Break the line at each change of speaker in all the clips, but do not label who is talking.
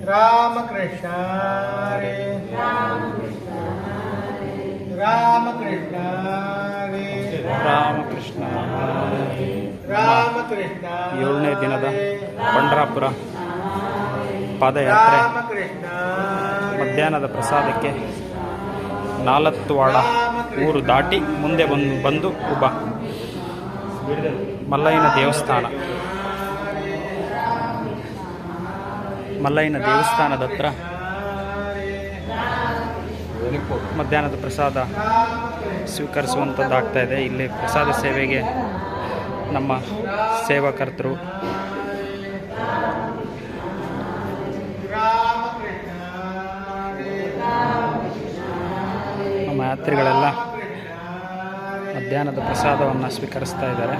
ರಾಮಕೃಷ್ಣ ಹರೇ ರಾಮಕೃಷ್ಣ ಹರೇ
ರಾಮಕೃಷ್ಣ.
ರಾಮಕೃಷ್ಣ
7ನೇ ದಿನದ ಪಂಢರಾಪುರ ಪಾದಯಾತ್ರೆ ಮಧ್ಯಾಹ್ನದ ಪ್ರಸಾದಕ್ಕೆ ನಾಲತ್ವಾಡ ಊರು ದಾಟಿ ಮುಂದೆ ಬಂದು ಉಬ ಮಲ್ಲಯ್ಯನ ದೇವಸ್ಥಾನದ ಹತ್ರ ಮಧ್ಯಾಹ್ನದ ಪ್ರಸಾದ ಸ್ವೀಕರಿಸುವಂಥದ್ದಾಗ್ತಾ ಇದೆ. ಇಲ್ಲಿ ಪ್ರಸಾದ ಸೇವೆಗೆ ನಮ್ಮ ಸೇವಾಕರ್ತರು ನಮ್ಮ ಯಾತ್ರಿಗಳೆಲ್ಲ ಮಧ್ಯಾಹ್ನದ ಪ್ರಸಾದವನ್ನು ಸ್ವೀಕರಿಸ್ತಾ ಇದ್ದಾರೆ.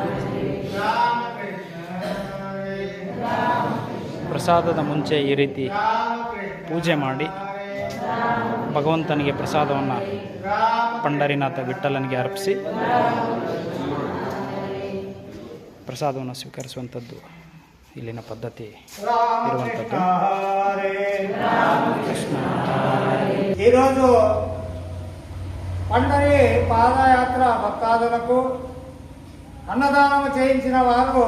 ಪ್ರಸಾದದ ಮುಂಚೆ ಈ ರೀತಿ ಪೂಜೆ ಮಾಡಿ ಭಗವಂತನಿಗೆ ಪ್ರಸಾದವನ್ನು ಪಂಢರಿನಾಥ ವಿಠ್ಠಲನಿಗೆ ಅರ್ಪಿಸಿ ಪ್ರಸಾದವನ್ನು ಸ್ವೀಕರಿಸುವಂಥದ್ದು ಇಲ್ಲಿನ ಪದ್ಧತಿ ಇರುವಂಥದ್ದು.
ఈరోజు పండరి పాదయాత్ర భక్తాదులకు అన్నదానం చేయించిన వారు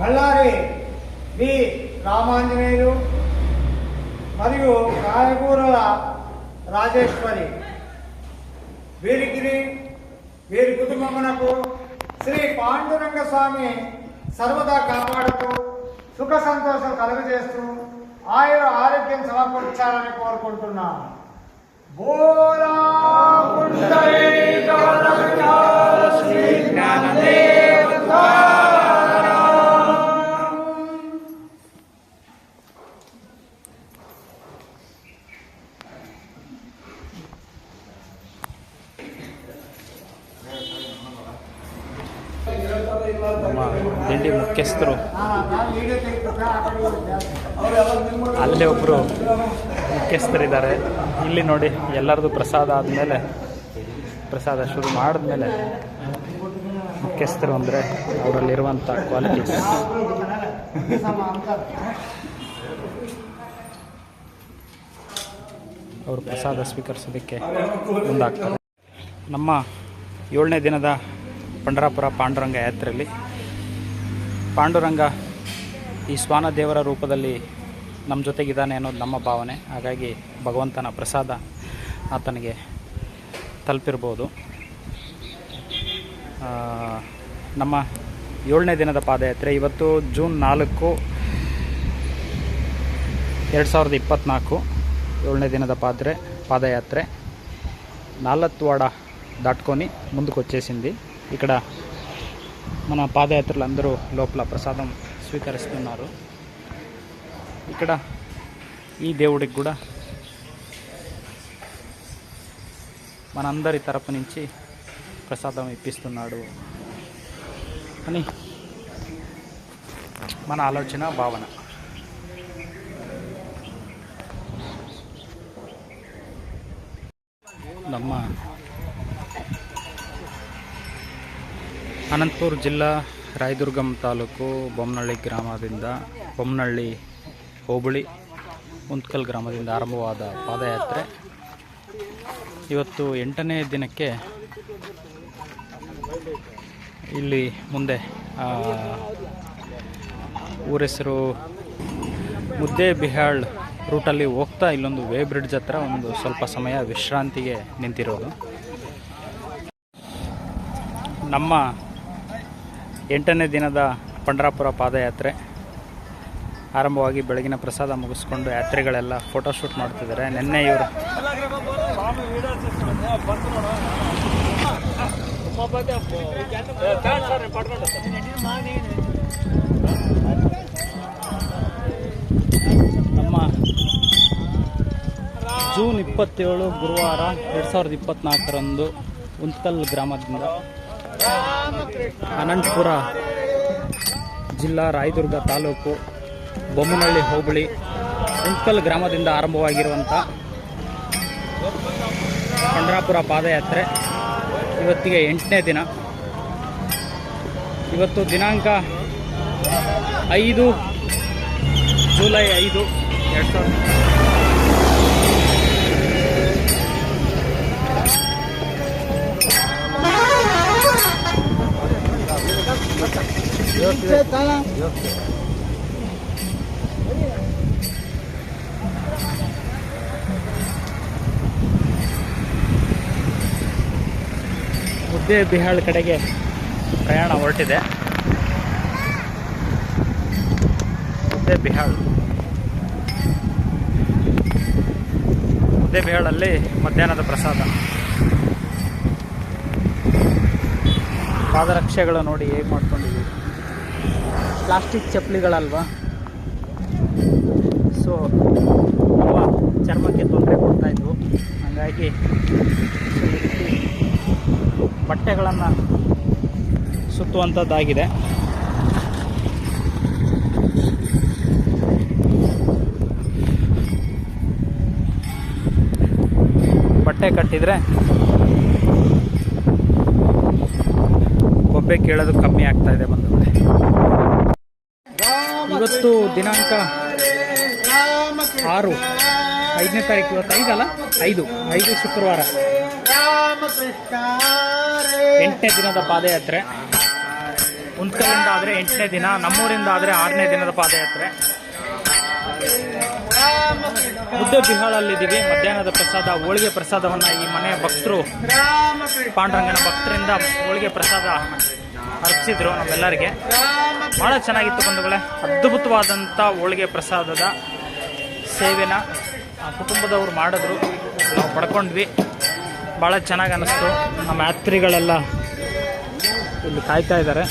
బళ్ళారి వి రామాంజనేయులు మరియు కాయగూరల రాజేశ్వరి వీరి కుటుంబమునకు శ్రీ పాండురంగ స్వామి సర్వదా కాపాడుతూ సుఖ సంతోషం కలుగజేస్తూ ఆయుర ఆరోగ్యం సమకూర్చాలని కోరుకుంటున్నాను. బోలా శ్రీ జ్ఞానదేవ
ನಮ್ಮ ದಿಂಡಿ ಮುಖ್ಯಸ್ಥರು ಅಲ್ಲೇ ಒಬ್ಬರು ಮುಖ್ಯಸ್ಥರಿದ್ದಾರೆ. ಇಲ್ಲಿ ನೋಡಿ, ಎಲ್ಲರದು ಪ್ರಸಾದ ಆದಮೇಲೆ, ಪ್ರಸಾದ ಶುರು ಮಾಡಿದ್ಮೇಲೆ ಮುಖ್ಯಸ್ಥರು ಅಂದರೆ ಅವರಲ್ಲಿರುವಂಥ ಕ್ವಾಲಿಟೀಸ್. ಅವರು ಪ್ರಸಾದ ಸ್ವೀಕರಿಸೋದಕ್ಕೆ ಮುಂದಾಗ್ತಾರೆ. ನಮ್ಮ 7ನೇ ದಿನದ ಪಂಢರಾಪುರ ಪಾಂಡುರಂಗ ಯಾತ್ರೆಯಲ್ಲಿ ಪಾಂಡುರಂಗ ಈ ಶ್ವಾನ ದೇವರ ರೂಪದಲ್ಲಿ ನಮ್ಮ ಜೊತೆಗಿದ್ದಾನೆ ಅನ್ನೋದು ನಮ್ಮ ಭಾವನೆ. ಹಾಗಾಗಿ ಭಗವಂತನ ಪ್ರಸಾದ ಆತನಿಗೆ ತಲುಪಿರ್ಬೋದು. ನಮ್ಮ 7ನೇ ದಿನದ ಪಾದಯಾತ್ರೆ ಇವತ್ತು ಜೂನ್ 4, 2024 7ನೇ ದಿನದ పాదయాత్ర నాలత్వాడ దాటుకొని ముందుకు వచ్చేసింది. ఇక్కడ మన పాదయాత్రలు అందరూ లోపల ప్రసాదం స్వీకరిస్తున్నారు. ఇక్కడ ఈ దేవుడికి కూడా మనందరి తరపు నుంచి ప్రసాదం ఇప్పిస్తున్నాడు అని మన ఆలోచన, భావన. ನಮ್ಮ ಅನಂತಪುರ ಜಿಲ್ಲಾ ರಾಯದುರ್ಗಂ ತಾಲೂಕು ಬೊಮ್ಮನಹಳ್ಳಿ ಗ್ರಾಮದಿಂದ, ಬೊಮ್ಮನಹಳ್ಳಿ ಹೋಬಳಿ ಉಂತ್ಕಲ್ ಗ್ರಾಮದಿಂದ ಆರಂಭವಾದ ಪಾದಯಾತ್ರೆ ಇವತ್ತು 8ನೇ ದಿನಕ್ಕೆ ಇಲ್ಲಿ ಮುಂದೆ ಊರೆಸರು ಮುದ್ದೇಬಿಹಾಳ್ ರೂಟಲ್ಲಿ ಹೋಗ್ತಾ ಇಲ್ಲೊಂದು ವೇ ಬ್ರಿಡ್ಜ್ ಹತ್ರ ಒಂದು ಸ್ವಲ್ಪ ಸಮಯ ವಿಶ್ರಾಂತಿಗೆ ನಿಂತಿರೋದು. ನಮ್ಮ 8ನೇ ದಿನದ ಪಂಢರಾಪುರ ಪಾದಯಾತ್ರೆ ಆರಂಭವಾಗಿ ಬೆಳಗಿನ ಪ್ರಸಾದ ಮುಗಿಸ್ಕೊಂಡು ಯಾತ್ರಿಗಳೆಲ್ಲ ಫೋಟೋಶೂಟ್ ಮಾಡ್ತಿದ್ದಾರೆ. ನಿನ್ನೆ ಇವರು ನಮ್ಮ ಜೂನ್ 27 ಗುರುವಾರ 2024ರಂದು ಉಂತ್ಕಲ್ ಗ್ರಾಮದಿಂದ ಅನಂತಪುರ ಜಿಲ್ಲಾ ರಾಯದುರ್ಗ ತಾಲೂಕು ಬೊಮ್ಮನಹಳ್ಳಿ ಹೋಬಳಿ ಉಂತ್ಕಲ್ ಗ್ರಾಮದಿಂದ ಆರಂಭವಾಗಿರುವಂಥ ಪಂಢರಾಪುರ ಪಾದಯಾತ್ರೆ ಇವತ್ತಿಗೆ 8ನೇ ದಿನ. ಇವತ್ತು ದಿನಾಂಕ 5 ಜುಲೈ 5, 2000. ಮುದ್ದೇಬಿಹಾಳ್ ಕಡೆಗೆ ಪ್ರಯಾಣ ಹೊರಟಿದೆ. ಮುದ್ದೇಬಿಹಾಳಲ್ಲಿ ಮಧ್ಯಾಹ್ನದ ಪ್ರಸಾದ. ಪಾದರಕ್ಷೆಗಳು ನೋಡಿ ಹೇಗೆ ಮಾಡ್ಕೊಂಡಿದ್ದೀವಿ. ಪ್ಲಾಸ್ಟಿಕ್ ಚಪ್ಪಲಿಗಳಲ್ವಾ, ಸೊ ನಮ್ಮ ಚರ್ಮಕ್ಕೆ ತೊಂದರೆ ಕೊಡ್ತಾಯಿದ್ವು. ಹಾಗಾಗಿ ಬಟ್ಟೆಗಳನ್ನು ಸುತ್ತುವಂಥದ್ದಾಗಿದೆ. ಬಟ್ಟೆ ಕಟ್ಟಿದರೆ ಬೊಬ್ಬೆ ಕೇಳೋದು ಕಮ್ಮಿ ಆಗ್ತಾ ಇದೆ ಬಂಧುಗಳೇ. ಇವತ್ತು ದಿನಾಂಕ 6, 5ನೇ ತಾರೀಕು. ಇವತ್ತು 5 ಅಲ್ಲ, 5 ಶುಕ್ರವಾರ, 8ನೇ ದಿನದ ಪಾದಯಾತ್ರೆ. ಉಂತ್ಕಲ್ಲಿಂದ ಆದರೆ 8ನೇ ದಿನ, ನಮ್ಮೂರಿಂದ ಆದರೆ 6ನೇ ದಿನದ ಪಾದಯಾತ್ರೆ. ಮುದ್ದೇಬಿಹಾಳಲ್ಲಿದ್ದೀವಿ. ಮಧ್ಯಾಹ್ನದ ಪ್ರಸಾದ, ಹೋಳಿಗೆ ಪ್ರಸಾದವನ್ನು ಈ ಮನೆಯ ಭಕ್ತರು, ಪಾಂಡುರಂಗನ ಭಕ್ತರಿಂದ ಹೋಳಿಗೆ ಪ್ರಸಾದ ಅರ್ಪಿಸಿದ್ರು ನಮ್ಮೆಲ್ಲರಿಗೆ. ಭಾಳ ಚೆನ್ನಾಗಿತ್ತು ಬಂಧುಗಳೇ. ಅದ್ಭುತವಾದಂಥ ಹೋಳಿಗೆ ಪ್ರಸಾದದ ಸೇವೆನ ಕುಟುಂಬದವರು ಮಾಡಿದ್ರು, ನಾವು ಪಡ್ಕೊಂಡ್ವಿ. ಭಾಳ ಚೆನ್ನಾಗಿ ಅನ್ನಿಸ್ತು. ನಮ್ಮ ಯಾತ್ರಿಗಳೆಲ್ಲ ಇಲ್ಲಿ ಕಾಯ್ತಾ ಇದ್ದಾರೆ.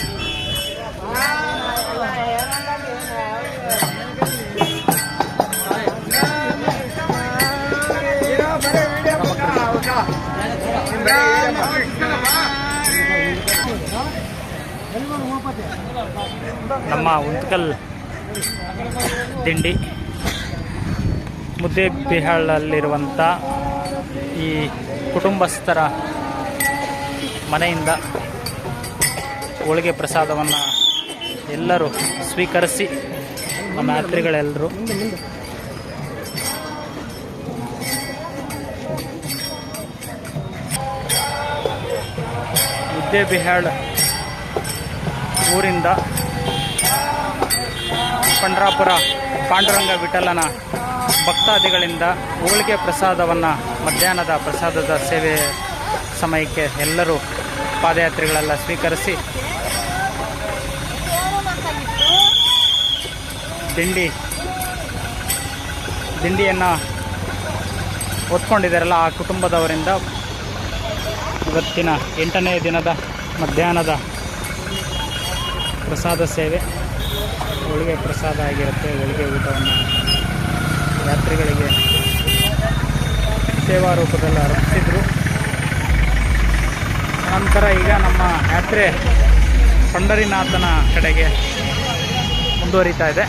ನಮ್ಮ ಉಂತ್ಕಲ್ ದಿಂಡಿ ಮುದ್ದೇಬಿಹಾಳಲ್ಲಿರುವಂಥ ಈ ಕುಟುಂಬಸ್ಥರ ಮನೆಯಿಂದ ಹೋಳಿಗೆ ಪ್ರಸಾದವನ್ನು ಎಲ್ಲರೂ ಸ್ವೀಕರಿಸಿ, ನಮ್ಮ ಯಾತ್ರಿಗಳೆಲ್ಲರೂ ಮುದ್ದೇಬಿಹಾಳ್ ಊರಿಂದ ಪಂಡ್ರಾಪುರ ಪಾಂಡುರಂಗ ವಿಠಲನ ಭಕ್ತಾದಿಗಳಿಂದ ಹೋಳಿಗೆ ಪ್ರಸಾದವನ್ನು ಮಧ್ಯಾಹ್ನದ ಪ್ರಸಾದದ ಸೇವೆ ಸಮಯಕ್ಕೆ ಎಲ್ಲರೂ ಪಾದಯಾತ್ರಿಗಳೆಲ್ಲ ಸ್ವೀಕರಿಸಿ ದಿಂಡಿಯನ್ನು ಹೊತ್ಕೊಂಡಿದ್ದಾರಲ್ಲ ಆ ಕುಟುಂಬದವರಿಂದ ಇವತ್ತಿನ 8ನೇ ದಿನದ ಮಧ್ಯಾಹ್ನದ ಪ್ರಸಾದ ಸೇವೆ ಹೋಳಿಗೆ ಪ್ರಸಾದ ಆಗಿರುತ್ತೆ. ಹೋಳಿಗೆ ಊಟವನ್ನು ಯಾತ್ರಿಗಳಿಗೆ ಸೇವಾ ರೂಪದಲ್ಲಿ ಅರ್ಪಿಸಿದರು. ನಂತರ ಈಗ ನಮ್ಮ ಯಾತ್ರೆ ಪಂಡರಿನಾಥನ ಕಡೆಗೆ ಮುಂದುವರಿತಾ ಇದೆ.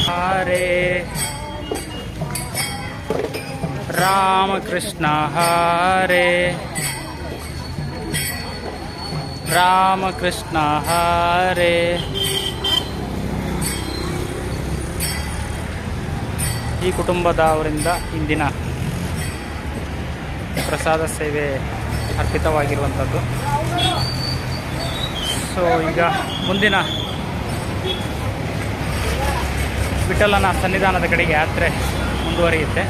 ಹರೇ ರಾಮಕೃಷ್ಣ ಹರೇ ರಾಮಕೃಷ್ಣ ಹರೇ. ಈ ಕುಟುಂಬದವರಿಂದ ಇಂದಿನ ಪ್ರಸಾದ ಸೇವೆ ಅರ್ಪಿತವಾಗಿರುವಂಥದ್ದು. ಸೊ ಈಗ ಮುಂದಿನ ವಿಠಲನ ಸನ್ನಿಧಾನದ ಕಡೆಗೆ ಯಾತ್ರೆ ಮುಂದುವರಿಯುತ್ತೆ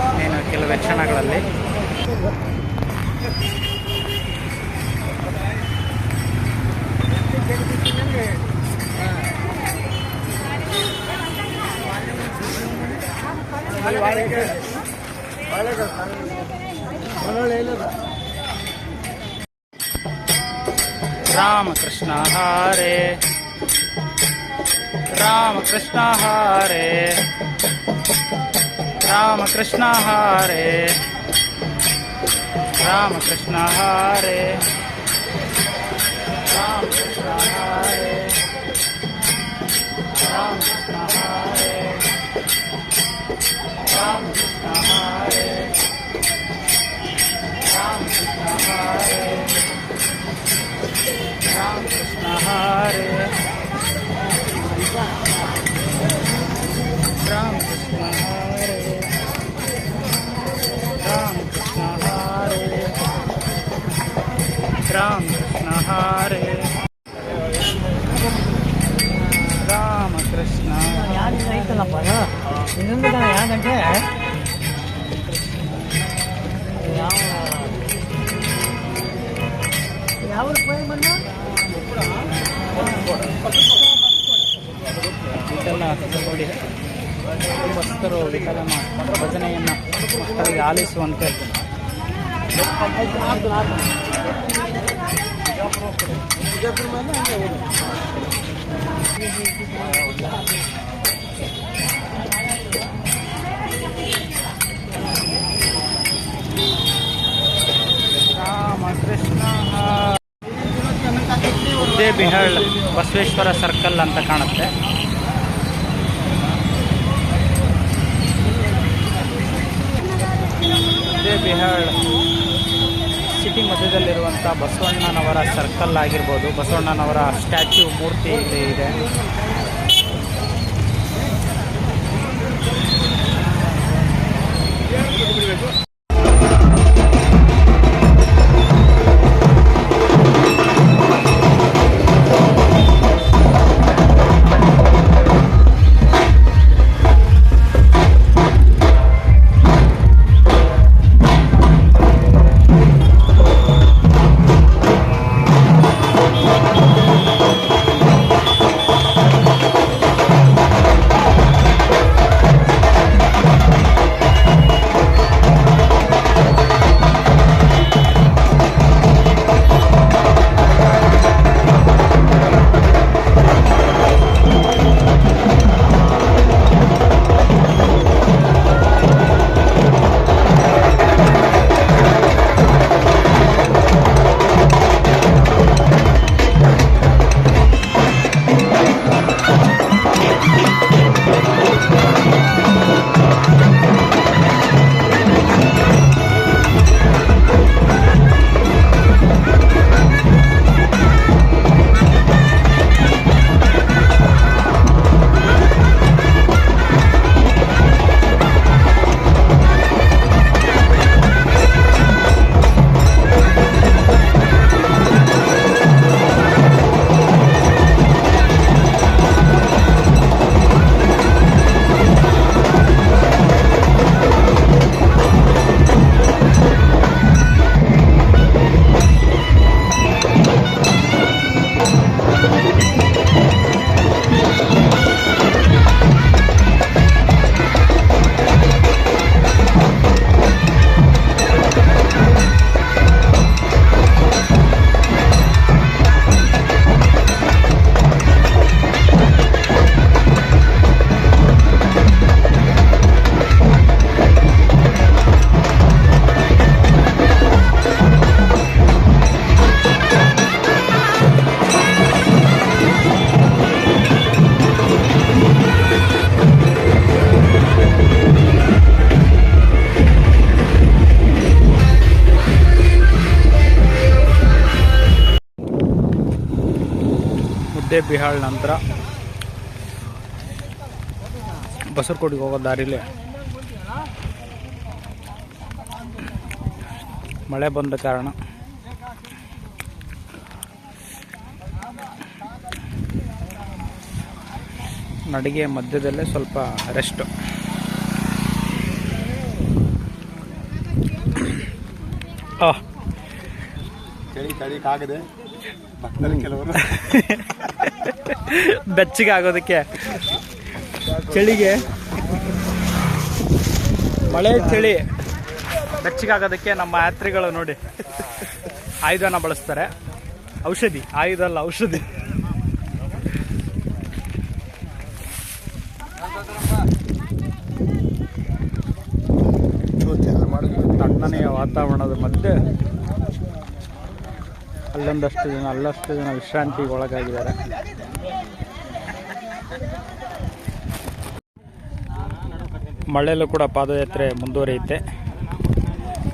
ಇನ್ನೇನು ಕೆಲವೇ ಕ್ಷಣಗಳಲ್ಲಿ. ರಾಮಕೃಷ್ಣ ಹರೇ ರಾಮಕೃಷ್ಣ ಹರೇ ರಾಮಕೃಷ್ಣ ಹರೇ ರಾಮಕೃಷ್ಣ ಹರೇ ರಾಮಕೃಷ್ಣ ಹರೇ ರಾಮಕೃಷ್ಣ ಹರೇ ರಾಮಕೃಷ್ಣ ಹರೇ ರಾಮಕೃಷ್ಣ ಹರೇ ರಾಮ ಕೃಷ್ಣ ಹರೇ ರಾಮ ಕೃಷ್ಣ.
ಯಾರು ಐತಲ್ಲಪ್ಪ ಇನ್ನೊಂದು ಯಾಕಂటే ಯಾವ ಬಂದ
ಇದೆಲ್ಲ ನೋಡಿ ಭಕ್ತರು ವಿಠಲನ ಭಜನೆಯನ್ನು ಮಕ್ಕಳಿಗೆ ಆಲಿಸುವಂತೆ ರಾಮಕೃಷ್ಣ. ಮುದ್ದೇಬಿಹಾಳ್ ಬಸವೇಶ್ವರ ಸರ್ಕಲ್ ಅಂತ ಕಾಣುತ್ತೆ. ಮುದ್ದೇಬಿಹಾಳ್ ಸಿಟಿ ಮಧ್ಯದಲ್ಲಿರುವಂಥ ಬಸವಣ್ಣನವರ ಸರ್ಕಲ್ ಆಗಿರ್ಬೋದು. ಬಸವಣ್ಣನವರ ಸ್ಟ್ಯಾಚ್ಯೂ ಮೂರ್ತಿ ಇಲ್ಲಿ ಇದೆ. ಮುದ್ದೇಬಿಹಾಳ್ ನಂತರ ಬಸರಕೋಟೆಗೆ ಹೋಗೋ ದಾರಿಲಿ ಮಳೆ ಬಂದ ಕಾರಣ ನಡಿಗೆ ಮಧ್ಯದಲ್ಲೇ ಸ್ವಲ್ಪ ರೆಸ್ಟ್.
ತಡಿಕಾಗದೆ ಭಕ್ತರು ಕೆಲವರು
ಬೆಚ್ಚಗೆ ಆಗೋದಕ್ಕೆ ಚಳಿಗೆ ಮಳೆ ಚಳಿ ಬೆಚ್ಚಗೆ ಆಗೋದಕ್ಕೆ ನಮ್ಮ ಯಾತ್ರಿಗಳು ನೋಡಿ ಆಯುಧನ ಬಳಸ್ತಾರೆ. ಔಷಧಿ, ಆಯುಧ ಅಲ್ಲ ಔಷಧಿ. ತಣ್ಣನೆಯ ವಾತಾವರಣದ ಮಧ್ಯೆ ಅಲ್ಲೊಂದಷ್ಟು ಜನ ಅಲ್ಲಷ್ಟು ಜನ ವಿಶ್ರಾಂತಿಗೆ ಒಳಗಾಗಿದ್ದಾರೆ. ಮಳೆಯಲ್ಲೂ ಕೂಡ ಪಾದಯಾತ್ರೆ ಮುಂದುವರಿಯುತ್ತೆ.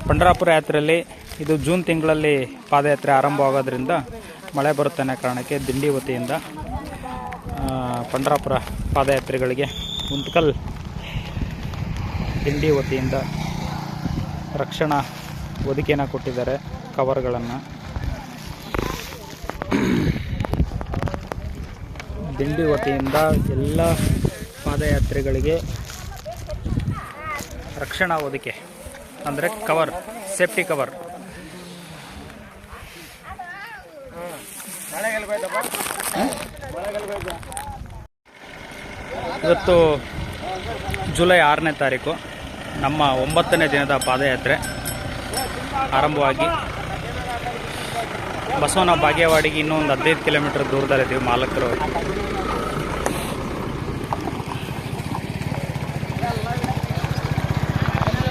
ಪಂಢರಾಪುರ ಯಾತ್ರೆಯಲ್ಲಿ ಇದು ಜೂನ್ ತಿಂಗಳಲ್ಲಿ ಪಾದಯಾತ್ರೆ ಆರಂಭವಾಗೋದ್ರಿಂದ ಮಳೆ ಬರುತ್ತೆ ಅನ್ನೋ ಕಾರಣಕ್ಕೆ ದಿಂಡಿ ವತಿಯಿಂದ ಪಂಢರಾಪುರ ಪಾದಯಾತ್ರೆಗಳಿಗೆ ಉಂತ್ಕಲ್ ದಿಂಡಿ ವತಿಯಿಂದ ರಕ್ಷಣಾ ಒದಕೆಯನ್ನು ಕೊಟ್ಟಿದ್ದಾರೆ, ಕವರ್ಗಳನ್ನು. ದಿಂಡಿ ವತಿಯಿಂದ ಎಲ್ಲ ಪಾದಯಾತ್ರಿಗಳಿಗೆ ರಕ್ಷಣಾ ಹೊದಿಕೆ ಅಂದರೆ ಕವರ್, ಸೇಫ್ಟಿ ಕವರ್. ಇವತ್ತು ಜುಲೈ 6ನೇ ತಾರೀಕು ನಮ್ಮ 9ನೇ ದಿನದ ಪಾದಯಾತ್ರೆ ಆರಂಭವಾಗಿ ಬಸವನ ಬಾಗೇವಾಡಿಗೆ ಇನ್ನೂ ಒಂದು 15 ಕಿಲೋಮೀಟರ್ ದೂರದಲ್ಲಿದ್ದೀವಿ. ಮಾಲಕರು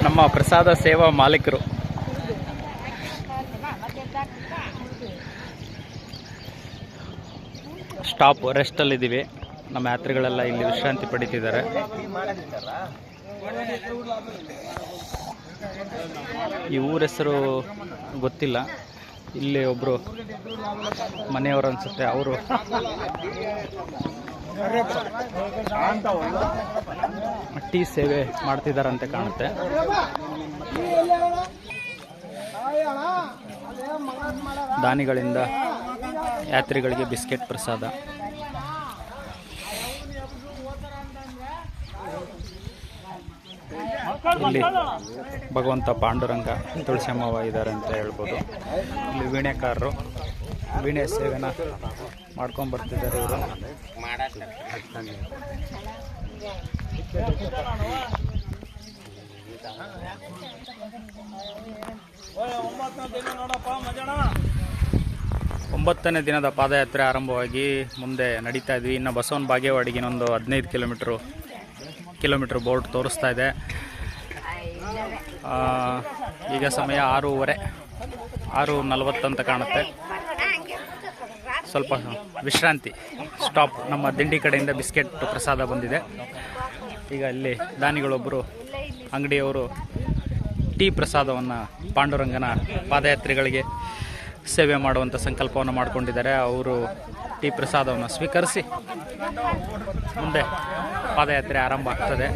ನಮ್ಮ ಪ್ರಸಾದ ಸೇವಾ ಮಾಲೀಕರು ಸ್ಟಾಪ್ ರೆಸ್ಟಲ್ಲಿದ್ದೀವಿ. ನಮ್ಮ ಯಾತ್ರಿಗಳೆಲ್ಲ ಇಲ್ಲಿ ವಿಶ್ರಾಂತಿ ಪಡಿತಿದ್ದಾರೆ. ಈ ಊರ ಹೆಸರು ಗೊತ್ತಿಲ್ಲ. ಇಲ್ಲಿ ಒಬ್ಬರು ಮನೆಯವರು ಅನಿಸುತ್ತೆ, ಅವರು ಟೀ ಸೇವೆ ಮಾಡ್ತಿದ್ದಾರಂತೆ ಕಾಣುತ್ತೆ. ದಾನಿಗಳಿಂದ ಯಾತ್ರಿಗಳಿಗೆ ಬಿಸ್ಕೆಟ್ ಪ್ರಸಾದ. ಇಲ್ಲಿ ಭಗವಂತ ಪಾಂಡುರಂಗ ತುಳಸಿಯಮ್ಮವ ಇದ್ದಾರೆ ಅಂತ ಹೇಳ್ಬೋದು. ಇಲ್ಲಿ ವೀಣೆಕಾರರು ವೀಣೆ ಸೇವೆನ ಮಾಡ್ಕೊಂಡು ಬರ್ತಿದ್ದಾರೆ ಇವರು. ಒಂಬತ್ತನೇ ದಿನದ ಪಾದಯಾತ್ರೆ ಆರಂಭವಾಗಿ ಮುಂದೆ ನಡೀತಾ ಇದ್ವಿ. ಇನ್ನು ಬಸವನ ಬಾಗೇವಾಡಿಗೆ ಇನ್ನೊಂದು 15 ಕಿಲೋಮೀಟ್ರ್ ಬೋರ್ಡ್ ತೋರಿಸ್ತಾ ಇದೆ. ಈಗ ಸಮಯ 6:40 ಅಂತ ಕಾಣುತ್ತೆ. ಸ್ವಲ್ಪ ವಿಶ್ರಾಂತಿ ಸ್ಟಾಪ್. ನಮ್ಮ ದಿಂಡಿ ಕಡೆಯಿಂದ ಬಿಸ್ಕೆಟ್ ಪ್ರಸಾದ ಬಂದಿದೆ. ಈಗ ಇಲ್ಲಿ ದಾನಿಗಳೊಬ್ಬರು ಅಂಗಡಿಯವರು ಟೀ ಪ್ರಸಾದವನ್ನು ಪಾಂಡುರಂಗನ ಪಾದಯಾತ್ರಿಗಳಿಗೆ ಸೇವೆ ಮಾಡುವಂಥ ಸಂಕಲ್ಪವನ್ನು ಮಾಡಿಕೊಂಡಿದ್ದಾರೆ. ಅವರು ಟೀ ಪ್ರಸಾದವನ್ನು ಸ್ವೀಕರಿಸಿ ಮುಂದೆ ಪಾದಯಾತ್ರೆ ಆರಂಭ ಆಗ್ತದೆ.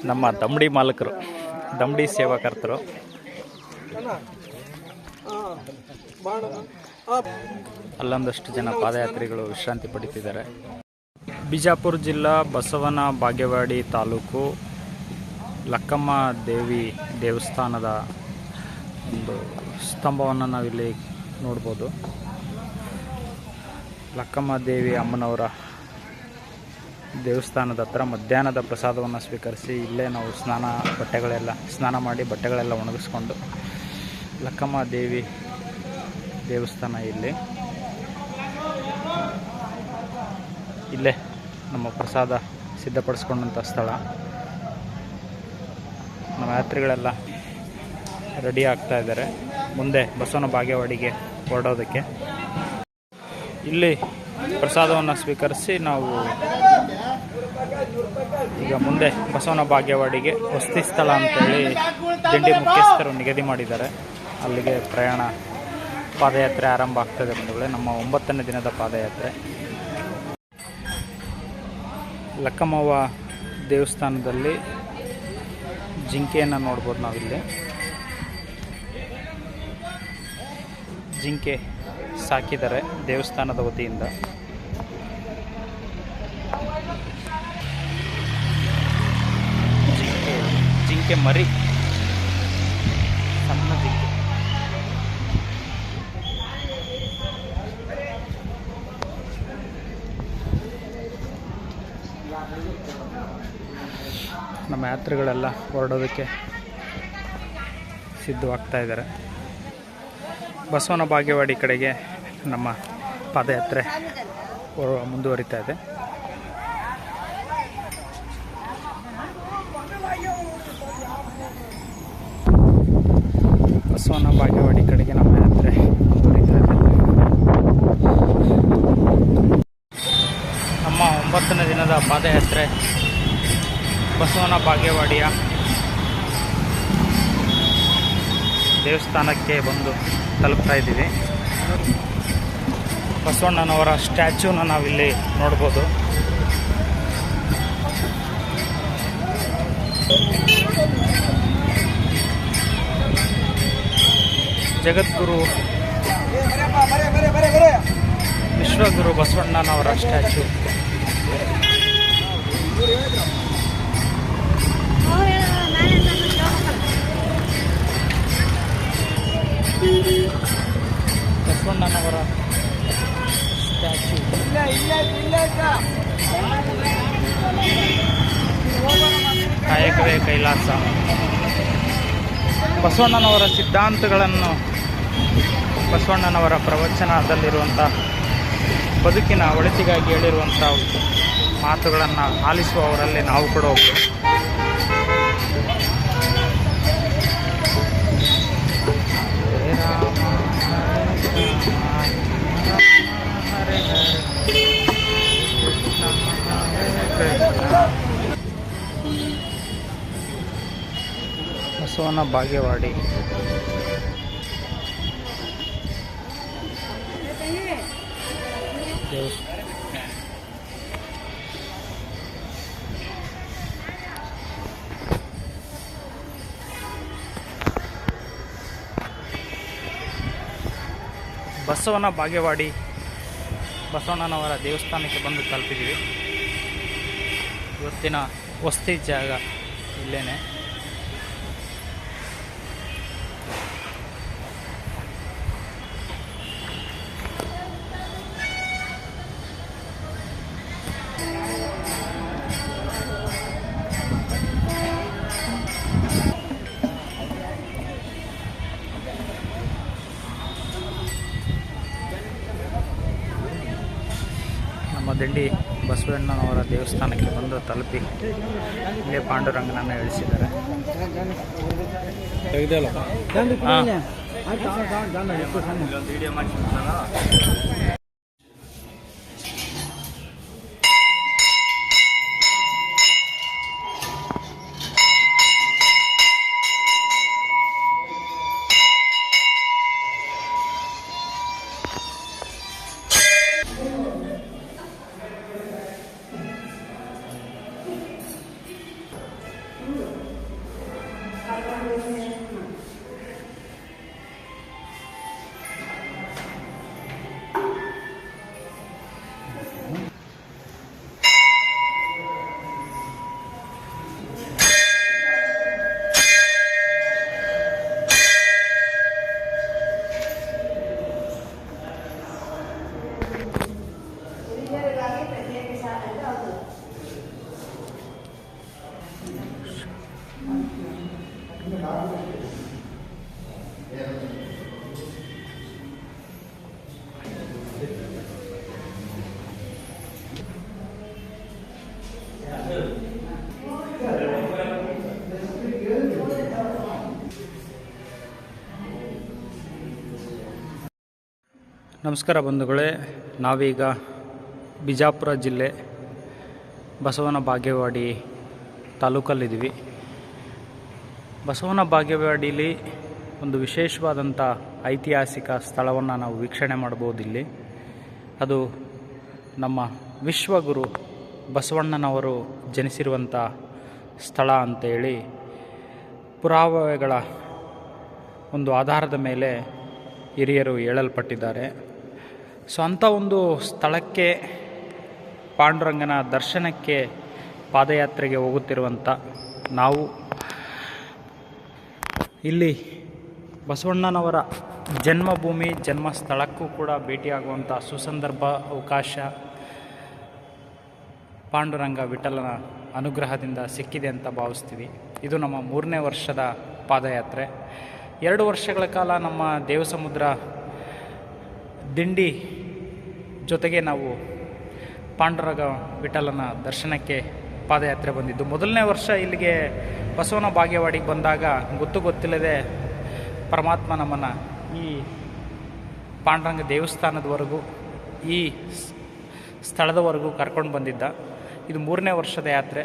ನಮ್ಮ ದಮ್ಡಿ ಮಾಲಕರು, ದಮ್ಡಿ ಸೇವಾಕರ್ತರು ಅಲ್ಲೊಂದಷ್ಟು ಜನ ಪಾದಯಾತ್ರಿಗಳು ವಿಶ್ರಾಂತಿ ಪಡಿತಿದ್ದಾರೆ. ಬಿಜಾಪುರ ಜಿಲ್ಲಾ ಬಸವನ ಬಾಗೇವಾಡಿ ತಾಲೂಕು ಲಕ್ಕಮ್ಮ ದೇವಿ ದೇವಸ್ಥಾನದ ಒಂದು ಸ್ತಂಭವನ್ನು ನಾವಿಲ್ಲಿ ನೋಡ್ಬೋದು. ಲಕ್ಕಮ್ಮ ದೇವಿ ಅಮ್ಮನವರ ದೇವಸ್ಥಾನದ ಹತ್ರ ಮಧ್ಯಾಹ್ನದ ಪ್ರಸಾದವನ್ನು ಸ್ವೀಕರಿಸಿ ಇಲ್ಲೇ ನಾವು ಸ್ನಾನ ಮಾಡಿ ಬಟ್ಟೆಗಳೆಲ್ಲ ಒಣಗಿಸ್ಕೊಂಡು ಲಕ್ಕಮ್ಮ ದೇವಿ ದೇವಸ್ಥಾನ ಇಲ್ಲೇ ನಮ್ಮ ಪ್ರಸಾದ ಸಿದ್ಧಪಡಿಸ್ಕೊಂಡಂಥ ಸ್ಥಳ. ನಮ್ಮ ಯಾತ್ರಿಗಳೆಲ್ಲ ರೆಡಿ ಆಗ್ತಾ ಇದ್ದಾರೆ ಮುಂದೆ ಬಸವನ ಬಾಗೇವಾಡಿಗೆ ಹೊರಡೋದಕ್ಕೆ. ಇಲ್ಲಿ ಪ್ರಸಾದವನ್ನು ಸ್ವೀಕರಿಸಿ ನಾವು ಈಗ ಮುಂದೆ ಬಸವನ ಬಾಗೇವಾಡಿಗೆ ವಸತಿ ಸ್ಥಳ ಅಂತೇಳಿ ದಿಂಡಿ ಮುಖ್ಯಸ್ಥರು ನಿಗದಿ ಮಾಡಿದ್ದಾರೆ. ಅಲ್ಲಿಗೆ ಪ್ರಯಾಣ ಪಾದಯಾತ್ರೆ ಆರಂಭ ಆಗ್ತದೆ ಬಂಧುಗಳೇ. ನಮ್ಮ 9ನೇ ದಿನದ ಪಾದಯಾತ್ರೆ. ಲಕ್ಕಮ್ಮವ್ವ ದೇವಸ್ಥಾನದಲ್ಲಿ ಜಿಂಕೆಯನ್ನು ನೋಡ್ಬೋದು ನಾವಿಲ್ಲಿ. ಜಿಂಕೆ ಸಾಕಿದ್ದಾರೆ ದೇವಸ್ಥಾನದ ವತಿಯಿಂದ. ಜಿಂಕೆ ಮರಿ, ಸಣ್ಣ ಜಿಂಕೆ. ನಮ್ಮ ಯಾತ್ರಿಗಳೆಲ್ಲ ಹೊರಡೋದಕ್ಕೆ ಸಿದ್ಧವಾಗ್ತಾ ಇದ್ದಾರೆ. ಬಸವನ ಬಾಗೇವಾಡಿ ಕಡೆಗೆ ನಮ್ಮ ಪಾದಯಾತ್ರೆ ಮುಂದುವರಿತಾ ಇದೆ. ಬಸವನ ಬಾಗೇವಾಡಿ ಕಡೆಗೆ ನಮ್ಮ ಯಾತ್ರೆ ಮುಂದುವರಿತಾ ಇದೆ. ನಮ್ಮ 9ನೇ ದಿನದ ಪಾದಯಾತ್ರೆ ಬಸವನ ಬಾಗೇವಾಡಿಯ ದೇವಸ್ಥಾನಕ್ಕೆ ಬಂದು ತಲುಪ್ತಾ ಇದ್ದೀವಿ. ಬಸವಣ್ಣನವರ ಸ್ಟ್ಯಾಚ್ಯೂನ ನಾವಿಲ್ಲಿ ನೋಡ್ಬೋದು. ಜಗದ್ಗುರು ವಿಶ್ವಗುರು ಬಸವಣ್ಣನವರ ಸ್ಟ್ಯಾಚ್ಯೂ. ಬಸವಣ್ಣನವರ ಸ್ಟ್ಯಾಚ್ಯೂ ಕಾಯಕವೇ ಕೈಲಾಸ. ಬಸವಣ್ಣನವರ ಸಿದ್ಧಾಂತಗಳನ್ನು, ಬಸವಣ್ಣನವರ ಪ್ರವಚನದಲ್ಲಿರುವಂಥ ಬದುಕಿನ ಒಳಿತಿಗಾಗಿ ಹೇಳಿರುವಂಥ ಮಾತುಗಳನ್ನು ಆಲಿಸುವವರಲ್ಲಿ ನಾವು ಕೂಡ ಒಬ್ಬರು. ಬಸವನ ಬಾಗೇವಾಡಿ. ಬಸವನ ಬಾಗೇವಾಡಿ ಬಸವಣ್ಣನವರ ದೇವಸ್ಥಾನಕ್ಕೆ ಬಂದು ತಲುಪಿದ್ದೀವಿ. ಇವತ್ತಿನ ವಸತಿ ಜಾಗ ಇಲ್ಲೇನೆ. ನಮ್ಮ ದಿಂಡಿ ಬಸವಣ್ಣನವರ ದೇವಸ್ಥಾನಕ್ಕೆ ಬಂದು ತಲುಪಿ ಇಲ್ಲೇ ಪಾಂಡುರಂಗನನ್ನು ಇಳಿಸಿದ್ದಾರೆ. ನಮಸ್ಕಾರ ಬಂಧುಗಳೇ, ನಾವೀಗ ಬಿಜಾಪುರ ಜಿಲ್ಲೆ ಬಸವನ ಬಾಗೇವಾಡಿ ತಾಲೂಕಲ್ಲಿದ್ದೀವಿ. ಬಸವನ ಬಾಗೇವಾಡಿಲಿ ಒಂದು ವಿಶೇಷವಾದಂಥ ಐತಿಹಾಸಿಕ ಸ್ಥಳವನ್ನು ನಾವು ವೀಕ್ಷಣೆ ಮಾಡ್ಬೋದು. ಇಲ್ಲಿ ಅದು ನಮ್ಮ ವಿಶ್ವಗುರು ಬಸವಣ್ಣನವರು ಜನಿಸಿರುವಂಥ ಸ್ಥಳ ಅಂತೇಳಿ ಪುರಾವೆಗಳ ಒಂದು ಆಧಾರದ ಮೇಲೆ ಹಿರಿಯರು ಹೇಳಲ್ಪಟ್ಟಿದ್ದಾರೆ. ಸೊ ಅಂಥ ಒಂದು ಸ್ಥಳಕ್ಕೆ ಪಾಂಡುರಂಗನ ದರ್ಶನಕ್ಕೆ ಪಾದಯಾತ್ರೆಗೆ ಹೋಗುತ್ತಿರುವಂಥ ನಾವು ಇಲ್ಲಿ ಬಸವಣ್ಣನವರ ಜನ್ಮಭೂಮಿ ಜನ್ಮಸ್ಥಳಕ್ಕೂ ಕೂಡ ಭೇಟಿಯಾಗುವಂಥ ಸುಸಂದರ್ಭ ಅವಕಾಶ ಪಾಂಡುರಂಗ ವಿಠಲನ ಅನುಗ್ರಹದಿಂದ ಸಿಕ್ಕಿದೆ ಅಂತ ಭಾವಿಸ್ತೀವಿ. ಇದು ನಮ್ಮ 3ನೇ ವರ್ಷದ ಪಾದಯಾತ್ರೆ. 2 ವರ್ಷಗಳ ಕಾಲ ನಮ್ಮ ದೇವಸಮುದ್ರ ದಿಂಡಿ ಜೊತೆಗೆ ನಾವು ಪಾಂಡುರಂಗ ವಿಠಲನ ದರ್ಶನಕ್ಕೆ ಪಾದಯಾತ್ರೆ ಬಂದಿದ್ದು. 1ನೇ ವರ್ಷ ಇಲ್ಲಿಗೆ ಬಸವನ ಬಾಗೇವಾಡಿಗೆ ಬಂದಾಗ ಗೊತ್ತಿಲ್ಲದೆ ಪರಮಾತ್ಮ ನಮ್ಮನ್ನು ಈ ಪಾಂಡುರಂಗ ದೇವಸ್ಥಾನದವರೆಗೂ ಈ ಸ್ಥಳದವರೆಗೂ ಕರ್ಕೊಂಡು ಬಂದಿದ್ದ. ಇದು 3ನೇ ವರ್ಷದ ಯಾತ್ರೆ.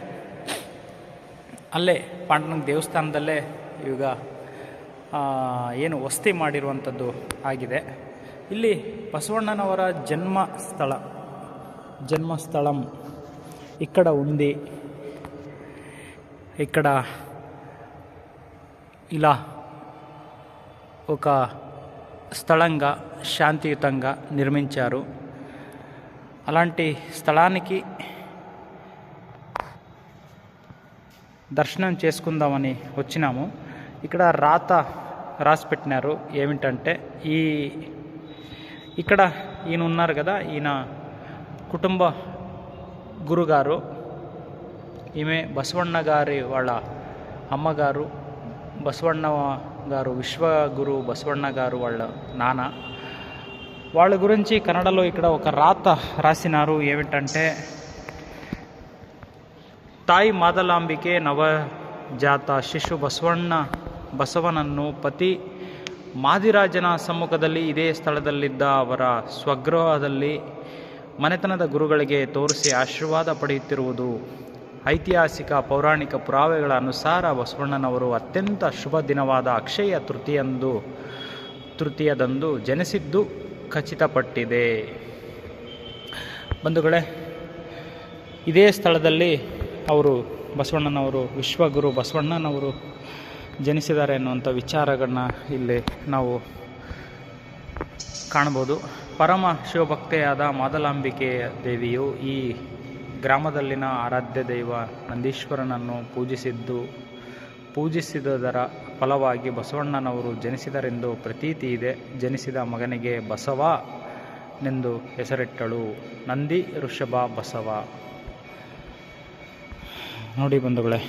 ಅಲ್ಲೇ ಪಾಂಡುರಂಗ ದೇವಸ್ಥಾನದಲ್ಲೇ ಈಗ ಏನು ವಸತಿ ಮಾಡಿರುವಂಥದ್ದು ಆಗಿದೆ. ಇಲ್ಲಿ ಬಸವಣ್ಣನವರ జన్మస్థలం ఇక్కడ ఉంది. ఇక్కడ ఇలా ఒక స్థలంగా శాంతియుతంగా నిర్మించారు. అలాంటి స్థలానికి దర్శనం చేసుకుందామని వచ్చినాము. ఇక్కడ రాసి పెట్టినారు ఏమిటంటే, ఇక్కడ ఈయన ఉన్నారు కదా, ఈయన కుటుంబ గురుగారు, ఈమె బసవಣ್ణ గారి వాళ్ళ అమ్మగారు, బసవಣ್ణ గారు విశ్వగురు బసవಣ್ణ గారు వాళ్ళ నాన్న. వాళ్ళ గురించి కన్నడలో ఇక్కడ ఒక రాసినారు ఏమిటంటే, ತಾಯಿ ಮಾದಲಾಂಬಿಕೆ ನವಜಾತ ಶಿಶು ಬಸವನನ್ನು ಪತಿ ಮಾದಿರಾಜನ ಸಮ್ಮುಖದಲ್ಲಿ ಇದೇ ಸ್ಥಳದಲ್ಲಿದ್ದ ಅವರ ಸ್ವಗೃಹದಲ್ಲಿ ಮನೆತನದ ಗುರುಗಳಿಗೆ ತೋರಿಸಿ ಆಶೀರ್ವಾದ ಪಡೆಯುತ್ತಿರುವುದು. ಐತಿಹಾಸಿಕ ಪೌರಾಣಿಕ ಪುರಾವೆಗಳ ಅನುಸಾರ ಬಸವಣ್ಣನವರು ಅತ್ಯಂತ ಶುಭ ದಿನವಾದ ಅಕ್ಷಯ ತೃತೀಯದಂದು ಜನಿಸಿದ್ದು ಖಚಿತಪಟ್ಟಿದೆ. ಬಂಧುಗಳೇ, ಇದೇ ಸ್ಥಳದಲ್ಲಿ ಬಸವಣ್ಣನವರು ವಿಶ್ವಗುರು ಬಸವಣ್ಣನವರು ಜನಿಸಿದ್ದಾರೆ ಎನ್ನುವಂಥ ವಿಚಾರಗಳನ್ನ ಇಲ್ಲಿ ನಾವು ಕಾಣ್ಬೋದು. ಪರಮ ಶಿವಭಕ್ತೆಯಾದ ಮಾದಲಾಂಬಿಕೆ ದೇವಿಯು ಈ ಗ್ರಾಮದಲ್ಲಿನ ಆರಾಧ್ಯ ದೈವ ನಂದೀಶ್ವರನನ್ನು ಪೂಜಿಸಿದುದರ ಫಲವಾಗಿ ಬಸವಣ್ಣನವರು ಜನಿಸಿದರೆಂದು ಪ್ರತೀತಿ ಇದೆ. ಜನಿಸಿದ ಮಗನಿಗೆ ಬಸವನೆಂದು ಹೆಸರಿಟ್ಟಳು. ನಂದಿ ಋಷಭ ಬಸವ. ನೋಡಿ ಬಂಧುಗಳೇ,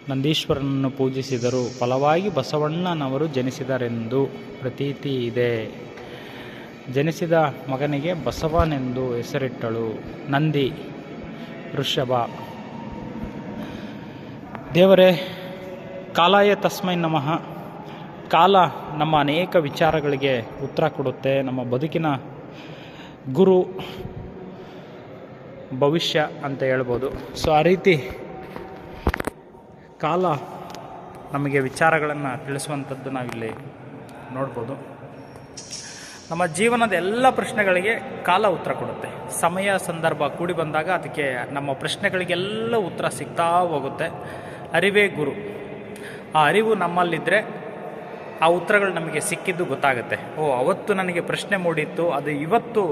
ನಂದೀಶ್ವರನನ್ನು ಪೂಜಿಸಿದರು ಫಲವಾಗಿ ಬಸವಣ್ಣನವರು ಜನಿಸಿದರೆಂದು ಪ್ರತೀತಿ ಇದೆ. ಜನಿಸಿದ ಮಗನಿಗೆ ಬಸವನೆಂದು ಹೆಸರಿಟ್ಟಳು. ನಂದಿ ಋಷಭ. ದೇವರೇ, ಕಾಲಾಯ ತಸ್ಮೈ ನಮಃ. ಕಾಲ ನಮ್ಮ ಅನೇಕ ವಿಚಾರಗಳಿಗೆ ಉತ್ತರ ಕೊಡುತ್ತೆ. ನಮ್ಮ ಬದುಕಿನ ಗುರು ಭವಿಷ್ಯ ಅಂತ ಹೇಳ್ಬೋದು. ಸೊ ಆ ರೀತಿ ಕಾಲ ನಮಗೆ ವಿಚಾರಗಳನ್ನು ತಿಳಿಸುವಂಥದ್ದು ನಾವಿಲ್ಲಿ ನೋಡ್ಬೋದು. ನಮ್ಮ ಜೀವನದ ಎಲ್ಲ ಪ್ರಶ್ನೆಗಳಿಗೆ ಕಾಲ ಉತ್ತರ ಕೊಡುತ್ತೆ. ಸಮಯ ಸಂದರ್ಭ ಕೂಡಿ ಬಂದಾಗ ಅದಕ್ಕೆ ನಮ್ಮ ಪ್ರಶ್ನೆಗಳಿಗೆಲ್ಲ ಉತ್ತರ ಸಿಗ್ತಾ ಹೋಗುತ್ತೆ. ಅರಿವೇ ಗುರು. ಆ ಅರಿವು ನಮ್ಮಲ್ಲಿದ್ದರೆ ಆ ಉತ್ತರಗಳು ನಮಗೆ ಸಿಕ್ಕಿದ್ದು ಗೊತ್ತಾಗುತ್ತೆ. ಅವತ್ತು ನನಗೆ ಪ್ರಶ್ನೆ ಮೂಡಿತ್ತು, ಅದು ಇವತ್ತು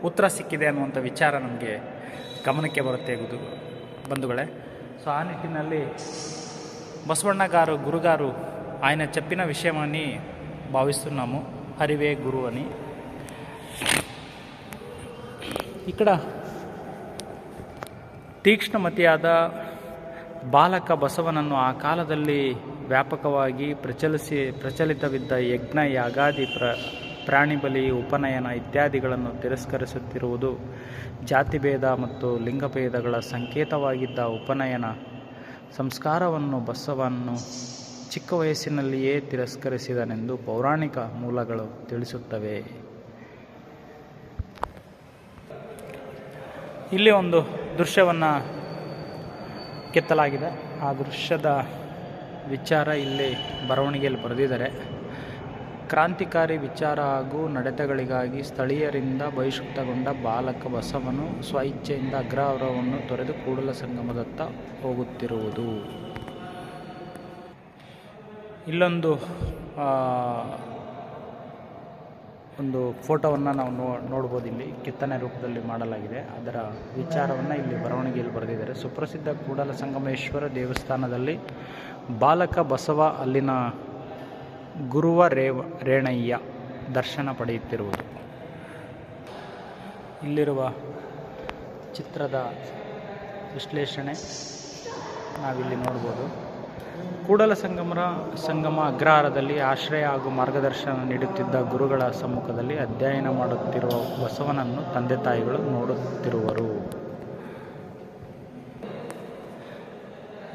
ಉತ್ತರ ಸಿಕ್ಕಿದೆ ಅನ್ನುವಂಥ ವಿಚಾರ ನಮಗೆ ಗಮನಕ್ಕೆ ಬರುತ್ತೆ ಬಂಧುಗಳೇ. ಸೊ ಆ ನಿಟ್ಟಿನಲ್ಲಿ ಬಸವಣ್ಣಗಾರು ಗುರುಗಾರು ఆయన చెప్పిన విషయమని భావిస్తున్నాము. హరివే గురు అని. ఇక్కడ ತೀಕ್ಷ್ಣಮತಿಯಾದ ಬಾಲಕ ಬಸವನನ್ನು ಆ ಕಾಲದಲ್ಲಿ ವ್ಯಾಪಕವಾಗಿ ಪ್ರಚಲಿತವಿದ್ದ ಯಜ್ಞ ಯಾಗಾದಿ ಪ್ರಾಣಿಬಲಿ ಉಪನಯನ ಇತ್ಯಾದಿಗಳನ್ನು ತಿರಸ್ಕರಿಸುತ್ತಿರುವುದು ಜಾತಿಭೇದ ಮತ್ತು ಲಿಂಗಭೇದಗಳ ಸಂಕೇತವಾಗಿದ್ದ ಉಪನಯನ ಸಂಸ್ಕಾರವನ್ನು ಬಸವನು ಚಿಕ್ಕ ವಯಸ್ಸಿನಲ್ಲಿಯೇ ತಿರಸ್ಕರಿಸಿದನೆಂದು ಪೌರಾಣಿಕ ಮೂಲಗಳು ತಿಳಿಸುತ್ತವೆ. ಇಲ್ಲಿ ಒಂದು ದೃಶ್ಯವನ್ನು ಕೆತ್ತಲಾಗಿದೆ. ಆ ದೃಶ್ಯದ ವಿಚಾರ ಇಲ್ಲಿ ಬರವಣಿಗೆಯಲ್ಲಿ ಬರೆದಿದ್ದಾರೆ. ಕ್ರಾಂತಿಕಾರಿ ವಿಚಾರ ಹಾಗೂ ನಡತೆಗಳಿಗಾಗಿ ಸ್ಥಳೀಯರಿಂದ ಬಹಿಷ್ಕೃತಗೊಂಡ ಬಾಲಕ ಬಸವನು ಸ್ವಇಚ್ಛೆಯಿಂದ ಅಗ್ರಹಾರವನ್ನು ತೊರೆದು ಕೂಡಲ ಸಂಗಮದತ್ತ ಹೋಗುತ್ತಿರುವುದು. ಇಲ್ಲೊಂದು ಫೋಟೋವನ್ನು ನಾವು ನೋಡ್ಬೋದು. ಇಲ್ಲಿ ಕೆತ್ತನೆ ರೂಪದಲ್ಲಿ ಮಾಡಲಾಗಿದೆ. ಅದರ ವಿಚಾರವನ್ನು ಇಲ್ಲಿ ಬರವಣಿಗೆಯಲ್ಲಿ ಬರೆದಿದ್ದಾರೆ. ಸುಪ್ರಸಿದ್ಧ ಕೂಡಲ ಸಂಗಮೇಶ್ವರ ದೇವಸ್ಥಾನದಲ್ಲಿ ಬಾಲಕ ಬಸವ ಅಲ್ಲಿನ ಗುರುವ ರೇಣಯ್ಯ ದರ್ಶನ ಪಡೆಯುತ್ತಿರುವುದು. ಇಲ್ಲಿರುವ ಚಿತ್ರದ ವಿಶ್ಲೇಷಣೆ ನಾವಿಲ್ಲಿ ನೋಡ್ಬೋದು. ಕೂಡಲ ಸಂಗಮ ಅಗ್ರಹಾರದಲ್ಲಿ ಆಶ್ರಯ ಹಾಗೂ ಮಾರ್ಗದರ್ಶನ ನೀಡುತ್ತಿದ್ದ ಗುರುಗಳ ಸಮ್ಮುಖದಲ್ಲಿ ಅಧ್ಯಯನ ಮಾಡುತ್ತಿರುವ ಬಸವನನ್ನು ತಂದೆ ತಾಯಿಗಳು ನೋಡುತ್ತಿರುವರು.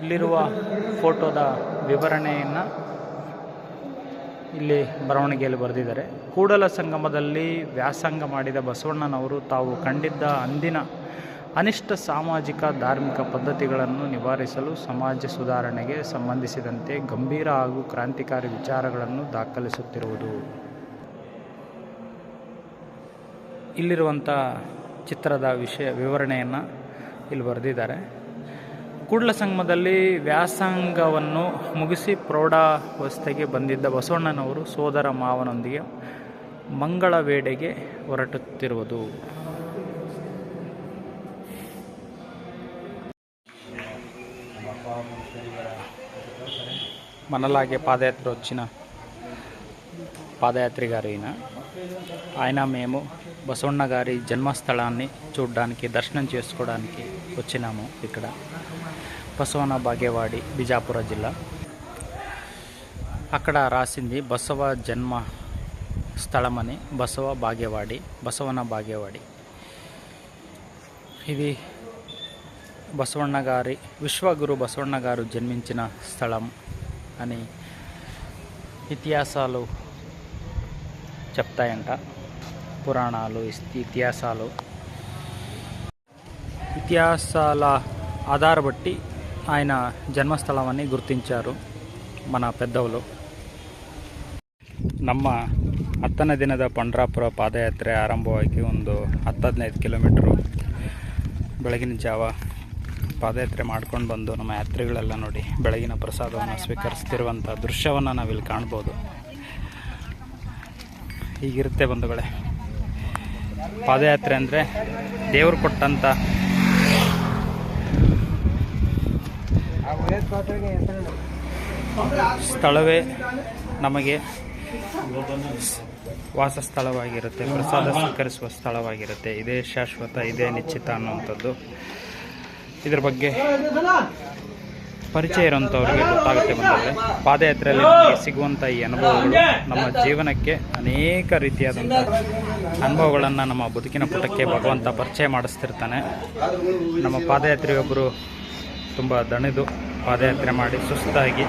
ಇಲ್ಲಿರುವ ಫೋಟೋದ ವಿವರಣೆಯನ್ನು ಇಲ್ಲಿ ಬರವಣಿಗೆಯಲ್ಲಿ ಬರೆದಿದ್ದಾರೆ. ಕೂಡಲ ಸಂಗಮದಲ್ಲಿ ವ್ಯಾಸಂಗ ಮಾಡಿದ ಬಸವಣ್ಣನವರು ತಾವು ಕಂಡಿದ್ದ ಅಂದಿನ ಅನಿಷ್ಟ ಸಾಮಾಜಿಕ ಧಾರ್ಮಿಕ ಪದ್ಧತಿಗಳನ್ನು ನಿವಾರಿಸಲು ಸಮಾಜ ಸುಧಾರಣೆಗೆ ಸಂಬಂಧಿಸಿದಂತೆ ಗಂಭೀರ ಹಾಗೂ ಕ್ರಾಂತಿಕಾರಿ ವಿಚಾರಗಳನ್ನು ದಾಖಲಿಸುತ್ತಿರುವುದು. ಇಲ್ಲಿರುವಂಥ ಚಿತ್ರದ ವಿವರಣೆಯನ್ನು ಇಲ್ಲಿ ಬರೆದಿದ್ದಾರೆ. ಕೂಡಲ ಸಂಗಮದಲ್ಲಿ ವ್ಯಾಸಂಗವನ್ನು ಮುಗಿಸಿ ಪ್ರೌಢಾವಸ್ಥೆಗೆ ಬಂದಿದ್ದ ಬಸವಣ್ಣನವರು ಸೋದರ ಮಾವನೊಂದಿಗೆ ಮಂಗಳ ವೇಳೆಗೆ ಹೊರಟುತ್ತಿರುವುದು. మనలాగే పాదయాత్ర వచ్చిన పాదయాత్రి గారు ఆయన మేము బసవಣ್ణ గారి జన్మస్థలాన్ని చూడడానికి దర్శనం చేసుకోవడానికి వచ్చినాము. ఇక్కడ బసవన బాగేవాడి బిజాపుర జిల్లా. అక్కడ రాసింది బసవ జన్మ స్థలమని, బసవ బాగేవాడి, బసవన బాగేవాడి. ఇది బసవಣ್ణ గారి విశ్వగురు బసవಣ್ణ గారు జన్మించిన స్థలం అని ఇతిహాసాలు చెప్తాయంట. పురాణాలు, ఇతిహాసాల ఆధార బట్టి ఆయన జన్మస్థలం అని గుర్తించారు మన పెద్దవులు. ನಮ್ಮ 10ನೇ ದಿನದ ಪಂಡ್ರಾಪುರ ಪಾದಯಾತ್ರೆ ಆರಂಭವಾಗಿ ಒಂದು 10-15 ಕಿಲೋಮೀಟರು ಬೆಳಗಿನ ಜಾವ ಪಾದಯಾತ್ರೆ ಮಾಡ್ಕೊಂಡು ಬಂದು ನಮ್ಮ ಯಾತ್ರಿಗಳೆಲ್ಲ ನೋಡಿ ಬೆಳಗಿನ ಪ್ರಸಾದವನ್ನು ಸ್ವೀಕರಿಸ್ತಿರುವಂಥ ದೃಶ್ಯವನ್ನು ನಾವಿಲ್ಲಿ ಕಾಣ್ಬೋದು. ಹೀಗಿರುತ್ತೆ ಬಂಧುಗಳೇ ಪಾದಯಾತ್ರೆ ಅಂದರೆ. ದೇವರು ಕೊಟ್ಟಂಥ ಸ್ಥಳವೇ ನಮಗೆ ವಾಸ ಸ್ಥಳವಾಗಿರುತ್ತೆ, ಪ್ರಸಾದ ಸ್ವೀಕರಿಸುವ ಸ್ಥಳವಾಗಿರುತ್ತೆ. ಇದೇ ಶಾಶ್ವತ, ಇದೇ ನಿಶ್ಚಿತ ಅನ್ನುವಂಥದ್ದು ಇದ್ರ ಬಗ್ಗೆ ಪರಿಚಯ ಇರೋಂಥವ್ರಿಗೆ ಗೊತ್ತಾಗುತ್ತೆ ಬಂದರೆ. ಪಾದಯಾತ್ರೆಯಲ್ಲಿ ನಮಗೆ ಸಿಗುವಂಥ ಈ ಅನುಭವಗಳು ನಮ್ಮ ಜೀವನಕ್ಕೆ ಅನೇಕ ರೀತಿಯಾದಂಥ ಅನುಭವಗಳನ್ನು ನಮ್ಮ ಬದುಕಿನ ಪುಟಕ್ಕೆ ಭಗವಂತ ಪರಿಚಯ ಮಾಡಿಸ್ತಿರ್ತಾನೆ. ನಮ್ಮ ಪಾದಯಾತ್ರೆಯೊಬ್ಬರು ತುಂಬ ದಣಿದು ಪಾದಯಾತ್ರೆ ಮಾಡಿ ಸುಸ್ತಾಗಿ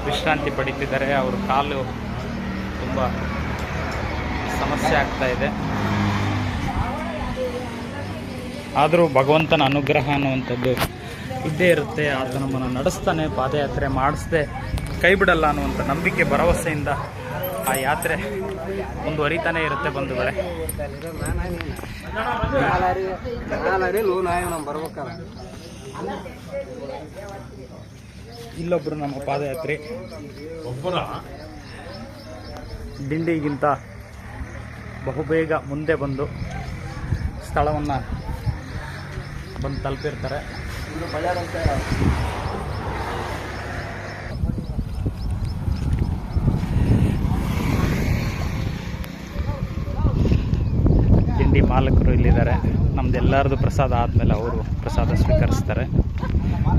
ವಿಶ್ರಾಂತಿ ಪಡೀತಿದ್ದಾರೆ. ಅವ್ರ ಕಾಲು ತುಂಬ ಸಮಸ್ಯೆ ಆಗ್ತಾ ಇದೆ. ಆದರೂ ಭಗವಂತನ ಅನುಗ್ರಹ ಅನ್ನುವಂಥದ್ದು ಇದ್ದೇ ಇರುತ್ತೆ. ಆತ ನಮ್ಮನ್ನು ನಡೆಸ್ತಾನೆ, ಪಾದಯಾತ್ರೆ ಮಾಡಿಸ್ದೆ ಕೈ ಬಿಡಲ್ಲ ಅನ್ನುವಂಥ ನಂಬಿಕೆ, ಭರವಸೆಯಿಂದ ಆ ಯಾತ್ರೆ ಮುಂದುವರಿತಾನೆ ಇರುತ್ತೆ ಬಂಧುಗಳೇ. ಇಲ್ಲೊಬ್ಬರು ನಮ್ಮ ಪಾದಯಾತ್ರೆ ದಿಂಡಿಗಿಂತ ಬಹುಬೇಗ ಮುಂದೆ ಬಂದು ಸ್ಥಳವನ್ನು ಬಂದು ತಲುಪಿರ್ತಾರೆ. ತಿಂಡಿ ಮಾಲಕರು ಇಲ್ಲಿದ್ದಾರೆ. ನಮ್ದೆಲ್ಲರದು ಪ್ರಸಾದ ಆದಮೇಲೆ ಅವರು ಪ್ರಸಾದ ಸ್ವೀಕರಿಸ್ತಾರೆ.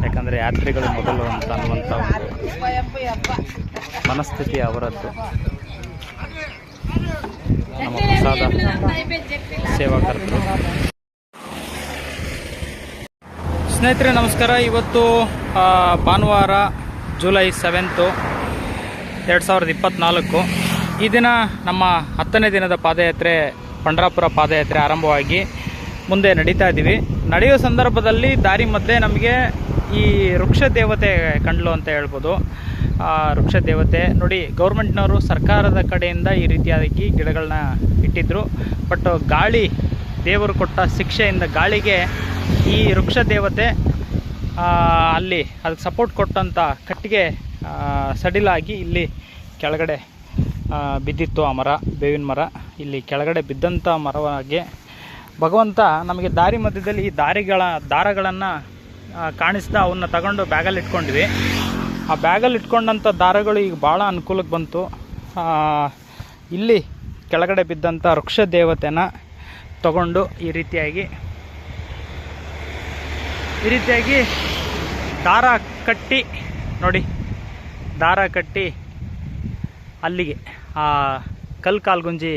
ಯಾಕಂದರೆ ಯಾತ್ರಿಗಳು ಮೊದಲು ಅಂತ ಅನ್ನುವಂಥ ಒಂದು ಮನಸ್ಥಿತಿ ಅವರದ್ದು. ನಮ್ಮ ಪ್ರಸಾದ ಸೇವಾಕರ್ತರು. ಸ್ನೇಹಿತರೆ ನಮಸ್ಕಾರ. ಇವತ್ತು ಭಾನುವಾರ ಜುಲೈ 7, 2024. ಈ ದಿನ ನಮ್ಮ 10ನೇ ದಿನದ ಪಾದಯಾತ್ರೆ ಪಂಡ್ರಾಪುರ ಪಾದಯಾತ್ರೆ ಆರಂಭವಾಗಿ ಮುಂದೆ ನಡೀತಾ ಇದ್ದೀವಿ. ನಡೆಯೋ ಸಂದರ್ಭದಲ್ಲಿ ದಾರಿ ಮಧ್ಯೆ ನಮಗೆ ಈ ವೃಕ್ಷ ದೇವತೆ ಕಂಡ್ಲು ಅಂತ ಹೇಳ್ಬೋದು. ವೃಕ್ಷ ದೇವತೆ ನೋಡಿ, ಗೌರ್ಮೆಂಟ್ನವರು ಸರ್ಕಾರದ ಕಡೆಯಿಂದ ಈ ರೀತಿಯಾಗಿ ಗಿಡಗಳನ್ನ ಇಟ್ಟಿದ್ರು. ಬಟ್ ಗಾಳಿ, ದೇವರು ಕೊಟ್ಟ ಶಿಕ್ಷೆಯಿಂದ ಗಾಳಿಗೆ ಈ ವೃಕ್ಷ ದೇವತೆ ಅಲ್ಲಿ ಅದಕ್ಕೆ ಸಪೋರ್ಟ್ ಕೊಟ್ಟಂಥ ಕಟ್ಟಿಗೆ ಸಡಿಲಾಗಿ ಇಲ್ಲಿ ಕೆಳಗಡೆ ಬಿದ್ದಿತ್ತು. ಆ ಮರ, ಬೇವಿನ ಮರ, ಇಲ್ಲಿ ಕೆಳಗಡೆ ಬಿದ್ದಂಥ ಮರವಾಗಿ ಭಗವಂತ ನಮಗೆ ದಾರಿ ಮಧ್ಯದಲ್ಲಿ ಈ ದಾರಗಳನ್ನು ಕಾಣಿಸ್ದ. ಅವನ್ನ ತಗೊಂಡು ಬ್ಯಾಗಲ್ಲಿ ಇಟ್ಕೊಂಡ್ವಿ. ಆ ಬ್ಯಾಗಲ್ಲಿ ಇಟ್ಕೊಂಡಂಥ ದಾರಗಳು ಈಗ ಭಾಳ ಅನುಕೂಲಕ್ಕೆ ಬಂತು. ಇಲ್ಲಿ ಕೆಳಗಡೆ ಬಿದ್ದಂಥ ವೃಕ್ಷ ದೇವತೆನ ತಗೊಂಡು ಈ ರೀತಿಯಾಗಿ ದಾರ ಕಟ್ಟಿ ನೋಡಿ, ದಾರ ಕಟ್ಟಿ ಅಲ್ಲಿಗೆ ಆ ಕಾಲ್ಗುಂಜಿ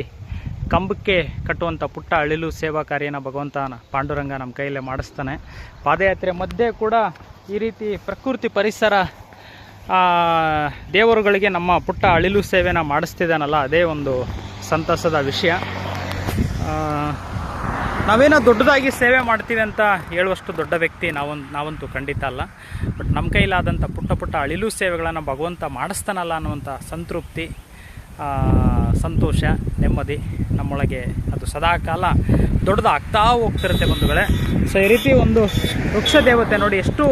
ಕಂಬಕ್ಕೆ ಕಟ್ಟುವಂಥ ಪುಟ್ಟ ಅಳಿಲು ಸೇವಾ ಕಾರ್ಯನ ಭಗವಂತನ ಪಾಂಡುರಂಗ ನಮ್ಮ ಕೈಯಲ್ಲೇ ಮಾಡಿಸ್ತಾನೆ. ಪಾದಯಾತ್ರೆ ಮಧ್ಯೆ ಕೂಡ ಈ ರೀತಿ ಪ್ರಕೃತಿ ಪರಿಸರ ದೇವರುಗಳಿಗೆ ನಮ್ಮ ಪುಟ್ಟ ಅಳಿಲು ಸೇವೆನ ಮಾಡಿಸ್ತಿದ್ದಾನಲ್ಲ, ಅದೇ ಒಂದು ಸಂತಸದ ವಿಷಯ. ನಾವೇನೋ ದೊಡ್ಡದಾಗಿ ಸೇವೆ ಮಾಡ್ತೀವಿ ಅಂತ ಹೇಳುವಷ್ಟು ದೊಡ್ಡ ವ್ಯಕ್ತಿ ನಾವಂತೂ ಖಂಡಿತ ಅಲ್ಲ. ಬಟ್ ನಮ್ಮ ಕೈಲಾದಂಥ ಪುಟ್ಟ ಅಳಿಲು ಸೇವೆಗಳನ್ನು ಭಗವಂತ ಮಾಡಿಸ್ತಾನಲ್ಲ ಅನ್ನುವಂಥ ಸಂತೃಪ್ತಿ, ಸಂತೋಷ, ನೆಮ್ಮದಿ ನಮ್ಮೊಳಗೆ ಅದು ಸದಾಕಾಲ ದೊಡ್ಡದಾಗ್ತಾ ಹೋಗ್ತಿರುತ್ತೆ ಬಂಧುಗಳೇ. ಸೊ ಈ ರೀತಿ ಒಂದು ವೃಕ್ಷ ದೇವತೆ ನೋಡಿ, ಎಷ್ಟು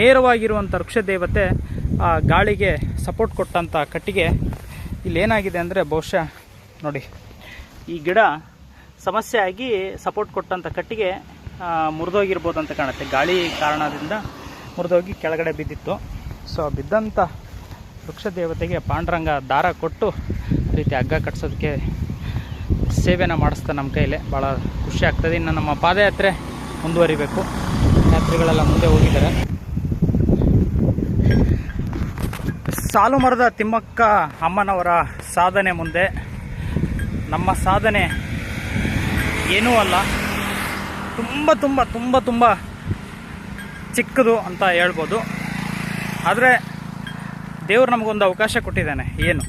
ನೇರವಾಗಿರುವಂಥ ವೃಕ್ಷ ದೇವತೆ ಗಾಳಿಗೆ ಸಪೋರ್ಟ್ ಕೊಟ್ಟಂಥ ಕಟ್ಟಿಗೆ ಇಲ್ಲೇನಾಗಿದೆ ಅಂದರೆ ಬಹುಶಃ ನೋಡಿ, ಈ ಗಿಡ ಸಮಸ್ಯೆ ಆಗಿ ಸಪೋರ್ಟ್ ಕೊಟ್ಟಂಥ ಕಟ್ಟಿಗೆ ಮುರಿದೋಗಿರ್ಬೋದು ಅಂತ ಕಾಣುತ್ತೆ. ಗಾಳಿ ಕಾರಣದಿಂದ ಮುರಿದೋಗಿ ಕೆಳಗಡೆ ಬಿದ್ದಿತ್ತು. ಸೊ ಬಿದ್ದಂಥ ವೃಕ್ಷ ದೇವತೆಗೆ ಪಾಂಡುರಂಗ ದಾರ ಕೊಟ್ಟು ಈ ರೀತಿ ಹಗ್ಗ ಕಟ್ಸೋದಕ್ಕೆ ಸೇವೆನ ಮಾಡಿಸ್ತಾ ನಮ್ಮ ಕೈಲೇ. ಭಾಳ ಖುಷಿ ಆಗ್ತದೆ. ಇನ್ನು ನಮ್ಮ ಪಾದಯಾತ್ರೆ ಮುಂದುವರಿಬೇಕು. ಯಾತ್ರಿಗಳೆಲ್ಲ ಮುಂದೆ ಹೋಗಿದ್ದಾರೆ. ಸಾಲು ಮರದ ತಿಮ್ಮಕ್ಕ ಅಮ್ಮನವರ ಸಾಧನೆ ಮುಂದೆ ನಮ್ಮ ಸಾಧನೆ ಏನೂ ಅಲ್ಲ. ತುಂಬ ತುಂಬ ತುಂಬ ತುಂಬ ಚಿಕ್ಕದು ಅಂತ ಹೇಳ್ಬೋದು. ಆದರೆ ದೇವರು ನಮಗೊಂದು ಅವಕಾಶ ಕೊಟ್ಟಿದ್ದಾನೆ. ಏನು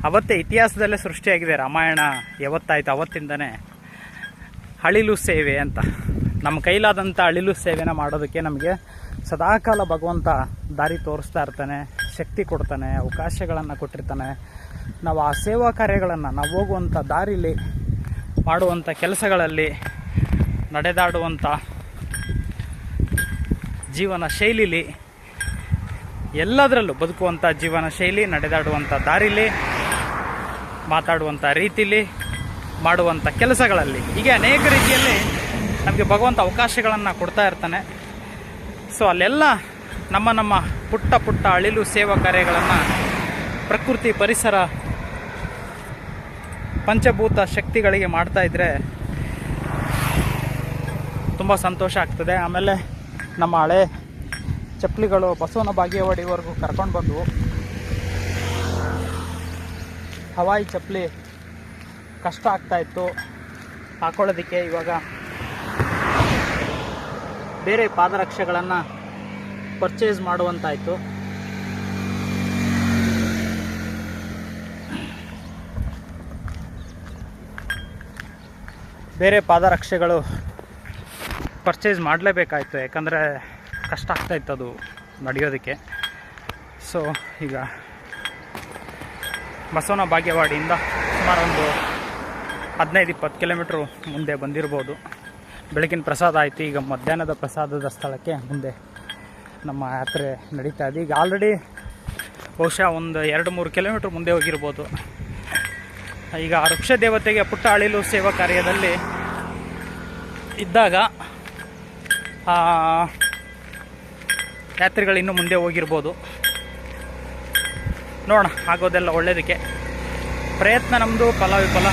ಅವತ್ತೇ ಇತಿಹಾಸದಲ್ಲೇ ಸೃಷ್ಟಿಯಾಗಿದೆ. ರಾಮಾಯಣ ಯಾವತ್ತಾಯಿತು ಅವತ್ತಿಂದನೇ ಅಳಿಲು ಸೇವೆ ಅಂತ. ನಮ್ಮ ಕೈಲಾದಂಥ ಅಳಿಲು ಸೇವೆನ ಮಾಡೋದಕ್ಕೆ ನಮಗೆ ಸದಾಕಾಲ ಭಗವಂತ ದಾರಿ ತೋರಿಸ್ತಾ ಇರ್ತಾನೆ, ಶಕ್ತಿ ಕೊಡ್ತಾನೆ, ಅವಕಾಶಗಳನ್ನು ಕೊಟ್ಟಿರ್ತಾನೆ. ನಾವು ಆ ಸೇವಾ ಕಾರ್ಯಗಳನ್ನು ನಾವು ಹೋಗುವಂಥ ದಾರಿಲಿ ಮಾಡುವಂಥ ಕೆಲಸಗಳಲ್ಲಿ ನಡೆದಾಡುವಂಥ ಜೀವನ ಶೈಲಿಲಿ ಎಲ್ಲದರಲ್ಲೂ ಬದುಕುವಂಥ ಜೀವನ ಶೈಲಿ, ನಡೆದಾಡುವಂಥ ದಾರಿಲಿ, ಮಾತಾಡುವಂಥ ರೀತಿಲಿ, ಮಾಡುವಂಥ ಕೆಲಸಗಳಲ್ಲಿ ಹೀಗೆ ಅನೇಕ ರೀತಿಯಲ್ಲಿ ನಮಗೆ ಭಗವಂತ ಅವಕಾಶಗಳನ್ನು ಕೊಡ್ತಾ ಇರ್ತಾನೆ. ಸೊ ಅಲ್ಲೆಲ್ಲ ನಮ್ಮ ಪುಟ್ಟ ಪುಟ್ಟ ಅಳಿಲು ಸೇವಾ ಕಾರ್ಯಗಳನ್ನು ಪ್ರಕೃತಿ, ಪರಿಸರ, ಪಂಚಭೂತ ಶಕ್ತಿಗಳಿಗೆ ಮಾಡ್ತಾಯಿದ್ರೆ ತುಂಬ ಸಂತೋಷ ಆಗ್ತದೆ. ಆಮೇಲೆ ನಮ್ಮ ಹಳೆ ಚಪ್ಪಲಿಗಳು ಬಸವನ ಬಾಗೇವಾಡಿವರೆಗೂ ಕರ್ಕೊಂಡು ಬಂದವು. ಹವಾಯಿ ಚಪ್ಪಲಿ ಕಷ್ಟ ಆಗ್ತಾಯಿತ್ತು ಹಾಕೊಳ್ಳೋದಕ್ಕೆ. ಇವಾಗ ಬೇರೆ ಪಾದರಕ್ಷೆಗಳನ್ನು ಪರ್ಚೇಸ್ ಮಾಡುವಂತಾಯಿತು. ಬೇರೆ ಪಾದರಕ್ಷೆಗಳು ಪರ್ಚೇಸ್ ಮಾಡಲೇಬೇಕಾಯ್ತು, ಯಾಕಂದರೆ ಕಷ್ಟ ಆಗ್ತಾಯಿತ್ತು ಅದು ನಡೆಯೋದಕ್ಕೆ. ಸೊ ಈಗ ಬಸವನ ಬಾಗೇವಾಡಿಯಿಂದ ಸುಮಾರು ಒಂದು 15-20 ಕಿಲೋಮೀಟ್ರು ಮುಂದೆ ಬಂದಿರ್ಬೋದು. ಬೆಳಗಿನ ಪ್ರಸಾದ ಆಯಿತು. ಈಗ ಮಧ್ಯಾಹ್ನದ ಪ್ರಸಾದದ ಸ್ಥಳಕ್ಕೆ ಮುಂದೆ ನಮ್ಮ ಯಾತ್ರೆ ನಡೀತಾ ಇದೆ. ಈಗ ಆಲ್ರೆಡಿ ಬಹುಶಃ ಒಂದು 2-3 ಕಿಲೋಮೀಟ್ರ್ ಮುಂದೆ ಹೋಗಿರ್ಬೋದು. ಈಗ ಆ ವೃಕ್ಷ ದೇವತೆಗೆ ಪುಟ್ಟ ಅಳಿಲು ಸೇವಾ ಕಾರ್ಯದಲ್ಲಿ ಇದ್ದಾಗ ಯಾತ್ರಿಗಳು ಇನ್ನೂ ಮುಂದೆ ಹೋಗಿರ್ಬೋದು. ನೋಡೋಣ, ಆಗೋದೆಲ್ಲ ಒಳ್ಳೆಯದಕ್ಕೆ. ಪ್ರಯತ್ನ ನಮ್ಮದು, ಫಲ ವಿಫಲ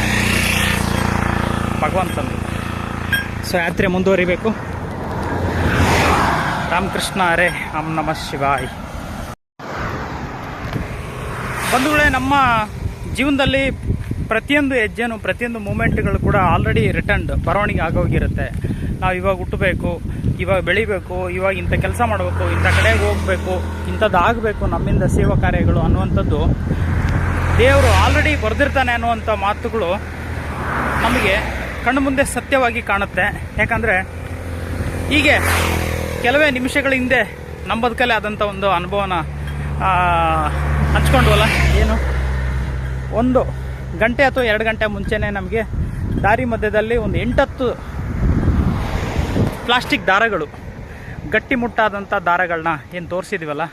ಭಗವಂತಂದು. ಸೊ ಯಾತ್ರೆ ಮುಂದುವರಿಬೇಕು. ರಾಮಕೃಷ್ಣ ಹರೇ, ಓಂ ನಮಃ ಶಿವಾಯ್. ಬಂಧುಗಳೇ, ನಮ್ಮ ಜೀವನದಲ್ಲಿ ಪ್ರತಿಯೊಂದು ಹೆಜ್ಜೆನೂ, ಪ್ರತಿಯೊಂದು ಮೂಮೆಂಟ್ಗಳು ಕೂಡ ಆಲ್ರೆಡಿ ರಿಟರ್ನ್ಡ್ ಬರವಣಿಗೆ ಆಗೋಗಿರುತ್ತೆ. ನಾವು ಇವಾಗ ಹುಟ್ಟಬೇಕು, ಇವಾಗ ಬೆಳಿಬೇಕು, ಇವಾಗ ಇಂಥ ಕೆಲಸ ಮಾಡಬೇಕು, ಇಂಥ ಕಡೆಗೆ ಹೋಗಬೇಕು, ಇಂಥದ್ದು ಆಗಬೇಕು ನಮ್ಮಿಂದ ಸೇವಾ ಕಾರ್ಯಗಳು ಅನ್ನುವಂಥದ್ದು ದೇವರು ಆಲ್ರೆಡಿ ಬರೆದಿರ್ತಾನೆ ಅನ್ನುವಂಥ ಮಾತುಗಳು ನಮಗೆ ಕಣ್ಣು ಮುಂದೆ ಸತ್ಯವಾಗಿ ಕಾಣುತ್ತೆ. ಯಾಕಂದರೆ ಹೀಗೆ ಕೆಲವೇ ನಿಮಿಷಗಳ ಹಿಂದೆ ನಮ್ಮ ಬದುಕಲ್ಲೇ ಆದಂಥ ಒಂದು ಅನುಭವನ ಹಂಚ್ಕೊಂಡ್ವಲ್ಲ. ಏನು, 1 ಗಂಟೆ ಅಥವಾ 2 ಗಂಟೆ ಮುಂಚೆನೇ ನಮಗೆ ದಾರಿ ಮಧ್ಯದಲ್ಲಿ ಒಂದು 8-10 ಪ್ಲಾಸ್ಟಿಕ್ ದಾರಗಳು, ಗಟ್ಟಿಮುಟ್ಟಾದಂಥ ದಾರಗಳನ್ನ ಏನು ತೋರಿಸಿದ್ವಲ್ಲ,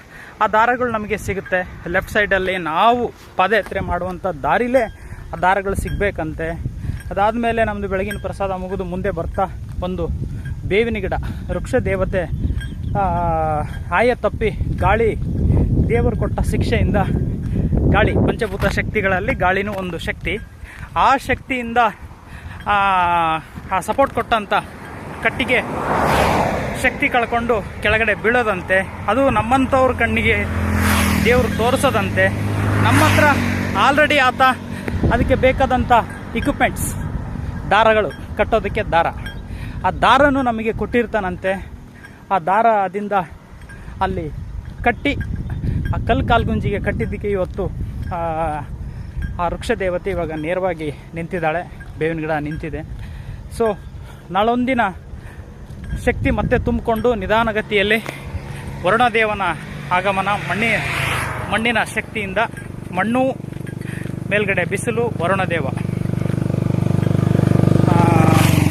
ಆ ದಾರಗಳು ನಮಗೆ ಸಿಗುತ್ತೆ. ಲೆಫ್ಟ್ ಸೈಡಲ್ಲಿ ನಾವು ಪಾದಯಾತ್ರೆ ಮಾಡುವಂಥ ದಾರಿಲೇ ಆ ದಾರಗಳು ಸಿಗಬೇಕಂತೆ. ಅದಾದಮೇಲೆ ನಮ್ಮದು ಬೆಳಗಿನ ಪ್ರಸಾದ ಮುಗಿದು ಮುಂದೆ ಬರ್ತಾ ಒಂದು ಬೇವಿನ ಗಿಡ, ವೃಕ್ಷ ದೇವತೆ ಆಯ ತಪ್ಪಿ ಗಾಳಿ ದೇವರು ಕೊಟ್ಟ ಶಿಕ್ಷೆಯಿಂದ, ಗಾಳಿ ಪಂಚಭೂತ ಶಕ್ತಿಗಳಲ್ಲಿ ಗಾಳಿನೂ ಒಂದು ಶಕ್ತಿ, ಆ ಶಕ್ತಿಯಿಂದ ಆ ಸಪೋರ್ಟ್ ಕೊಟ್ಟಂಥ ಕಟ್ಟಿಗೆ ಶಕ್ತಿ ಕಳ್ಕೊಂಡು ಕೆಳಗಡೆ ಬೀಳೋದಂತೆ. ಅದು ನಮ್ಮಂಥವ್ರ ಕಣ್ಣಿಗೆ ದೇವರು ತೋರಿಸೋದಂತೆ. ನಮ್ಮ ಹತ್ರ ಆಲ್ರೆಡಿ ಆತ ಅದಕ್ಕೆ ಬೇಕಾದಂಥ ಇಕ್ವಿಪ್ಮೆಂಟ್ಸ್, ದಾರಗಳು ಕಟ್ಟೋದಕ್ಕೆ ದಾರ, ಆ ದಾರನೂ ನಮಗೆ ಕೊಟ್ಟಿರ್ತಾನಂತೆ. ಆ ದಾರದಿಂದ ಅಲ್ಲಿ ಕಟ್ಟಿ ಆ ಕಾಲ್ಗುಂಜಿಗೆ ಕಟ್ಟಿದ್ದಕ್ಕೆ ಇವತ್ತು ಆ ವೃಕ್ಷ ದೇವತೆ ಇವಾಗ ನೇರವಾಗಿ ನಿಂತಿದ್ದಾಳೆ. ಬೇವಿನ ಗಿಡ ನಿಂತಿದೆ. ಸೊ ನಾಳೊಂದಿನ ಶಕ್ತಿ ಮತ್ತೆ ತುಂಬಿಕೊಂಡು ನಿಧಾನಗತಿಯಲ್ಲಿ ವರುಣದೇವನ ಆಗಮನ, ಮಣ್ಣಿನ ಶಕ್ತಿಯಿಂದ ಮಣ್ಣು ಮೇಲ್ಗಡೆ ಬಿಸಿಲು, ವರುಣದೇವ.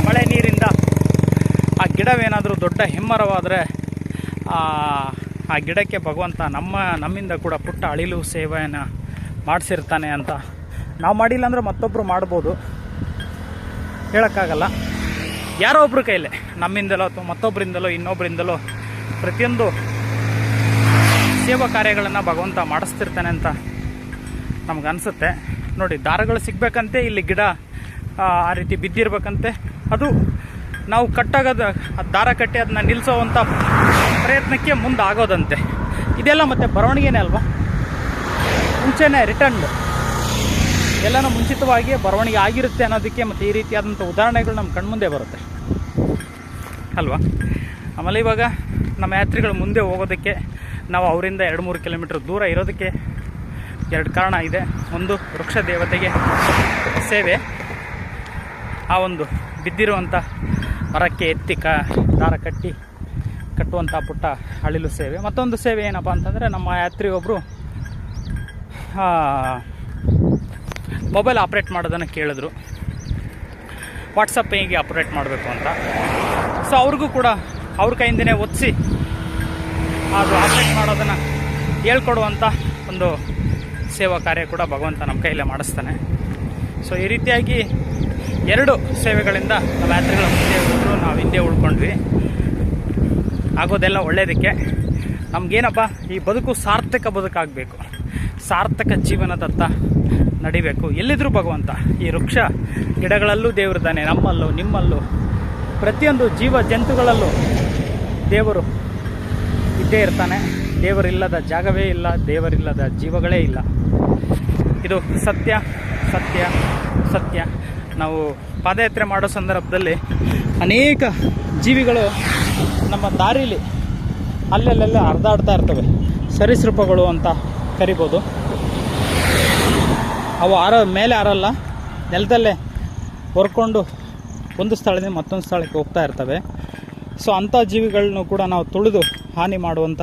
ಮಳೆ ನೀರಿಂದ ಆ ಗಿಡವೇನಾದರೂ ದೊಡ್ಡ ಹೆಮ್ಮರವಾದರೆ ಆ ಗಿಡಕ್ಕೆ ಭಗವಂತ ನಮ್ಮಿಂದ ಕೂಡ ಪುಟ್ಟ ಅಳಿಲು ಸೇವೆಯನ್ನು ಮಾಡಿಸಿರ್ತಾನೆ ಅಂತ. ನಾವು ಮಾಡಿಲ್ಲ ಅಂದರೆ ಮತ್ತೊಬ್ಬರು ಮಾಡ್ಬೋದು, ಹೇಳೋಕ್ಕಾಗಲ್ಲ. ಯಾರೋ ಒಬ್ಬರ ಕೈಲೇ, ನಮ್ಮಿಂದಲೋ ಅಥವಾ ಮತ್ತೊಬ್ಬರಿಂದಲೋ ಇನ್ನೊಬ್ಬರಿಂದಲೋ ಪ್ರತಿಯೊಂದು ಸೇವಾ ಕಾರ್ಯಗಳನ್ನು ಭಗವಂತ ಮಾಡಿಸ್ತಿರ್ತಾನೆ ಅಂತ ನಮಗನ್ಸುತ್ತೆ. ನೋಡಿ, ದಾರಗಳು ಸಿಗಬೇಕಂತೆ, ಇಲ್ಲಿ ಗಿಡ ಆ ರೀತಿ ಬಿದ್ದಿರ್ಬೇಕಂತೆ, ಅದು ನಾವು ದಾರ ಕಟ್ಟಿ ಅದನ್ನ ನಿಲ್ಲಿಸೋವಂಥ ಪ್ರಯತ್ನಕ್ಕೆ ಮುಂದಾಗೋದಂತೆ. ಇದೆಲ್ಲ ಮತ್ತೆ ಬರವಣಿಗೆನೇ ಅಲ್ವಾ, ಮುಂಚೆನೇ ರಿಟರ್ನ್ ಎಲ್ಲನೂ ಮುಂಚಿತವಾಗಿ ಬರವಣಿಗೆ ಆಗಿರುತ್ತೆ ಅನ್ನೋದಕ್ಕೆ ಮತ್ತು ಈ ರೀತಿಯಾದಂಥ ಉದಾಹರಣೆಗಳು ನಮ್ಮ ಕಣ್ಮುಂದೆ ಬರುತ್ತೆ ಅಲ್ವಾ. ಆಮೇಲೆ ಇವಾಗ ನಮ್ಮ ಯಾತ್ರಿಗಳು ಮುಂದೆ ಹೋಗೋದಕ್ಕೆ ನಾವು ಅವರಿಂದ 2-3 ಕಿಲೋಮೀಟ್ರ್ ದೂರ ಇರೋದಕ್ಕೆ 2 ಕಾರಣ ಇದೆ. ಒಂದು, ವೃಕ್ಷ ದೇವತೆಗೆ ಸೇವೆ, ಆ ಒಂದು ಬಿದ್ದಿರುವಂಥ ಮರಕ್ಕೆ ಎತ್ತಿ ದಾರ ಕಟ್ಟುವಂಥ ಪುಟ್ಟ ಅಳಿಲು ಸೇವೆ. ಮತ್ತೊಂದು ಸೇವೆ ಏನಪ್ಪ ಅಂತಂದರೆ, ನಮ್ಮ ಯಾತ್ರಿಯೊಬ್ಬರು ಮೊಬೈಲ್ ಆಪ್ರೇಟ್ ಮಾಡೋದನ್ನು ಕೇಳಿದ್ರು, ವಾಟ್ಸಪ್ ಹೇಗೆ ಆಪ್ರೇಟ್ ಮಾಡಬೇಕು ಅಂತ. ಸೊ ಅವ್ರಿಗೂ ಕೂಡ ಅವ್ರ ಕೈಯಿಂದನೇ ಒತ್ತಿಸಿ ಅದು ಆಪ್ರೇಟ್ ಮಾಡೋದನ್ನು ಹೇಳ್ಕೊಡುವಂಥ ಒಂದು ಸೇವಾ ಕಾರ್ಯ ಕೂಡ ಭಗವಂತ ನಮ್ಮ ಕೈಯಲ್ಲೇ ಮಾಡಿಸ್ತಾನೆ. ಸೊ ಈ ರೀತಿಯಾಗಿ 2 ಸೇವೆಗಳಿಂದ ನಮ್ಮ ಯಾತ್ರಿಗಳ ಮುಂದೆ ಹೋದ್ರು, ನಾವು ಹಿಂದೆ ಉಳ್ಕೊಂಡ್ವಿ. ಆಗೋದೆಲ್ಲ ಒಳ್ಳೆಯದಕ್ಕೆ. ನಮಗೇನಪ್ಪ, ಈ ಬದುಕು ಸಾರ್ಥಕ ಬದುಕಾಗಬೇಕು, ಸಾರ್ಥಕ ಜೀವನದತ್ತ ನಡಿಬೇಕು. ಎಲ್ಲಿದ್ರೂ ಭಗವಂತ, ಈ ವೃಕ್ಷ ಗಿಡಗಳಲ್ಲೂ ದೇವರಿದ್ದಾನೆ, ನಮ್ಮಲ್ಲೂ ನಿಮ್ಮಲ್ಲೂ ಪ್ರತಿಯೊಂದು ಜೀವ ಜಂತುಗಳಲ್ಲೂ ದೇವರು ಇದ್ದೇ ಇರ್ತಾನೆ. ದೇವರಿಲ್ಲದ ಜಾಗವೇ ಇಲ್ಲ, ದೇವರಿಲ್ಲದ ಜೀವಗಳೇ ಇಲ್ಲ. ಇದು ಸತ್ಯ ಸತ್ಯ ಸತ್ಯ. ನಾವು ಪಾದಯಾತ್ರೆ ಮಾಡೋ ಸಂದರ್ಭದಲ್ಲಿ ಅನೇಕ ಜೀವಿಗಳು ನಮ್ಮ ದಾರಿಲಿ ಅಲ್ಲೆಲ್ಲೆಲ್ಲ ಹರಿದಾಡ್ತಾ ಇರ್ತವೆ. ಸರೀಸೃಪಗಳು ಅಂತ ಕರಿಬೋದು. ಅವು ಮೇಲೆ ಹಾರಲ್ಲ, ನೆಲದಲ್ಲೇ ಹೊರ್ಕೊಂಡು ಒಂದು ಸ್ಥಳದಿಂದ ಮತ್ತೊಂದು ಸ್ಥಳಕ್ಕೆ ಹೋಗ್ತಾ ಇರ್ತವೆ. ಸೊ ಅಂಥ ಜೀವಿಗಳನ್ನು ಕೂಡ ನಾವು ತುಳಿದು ಹಾನಿ ಮಾಡುವಂಥ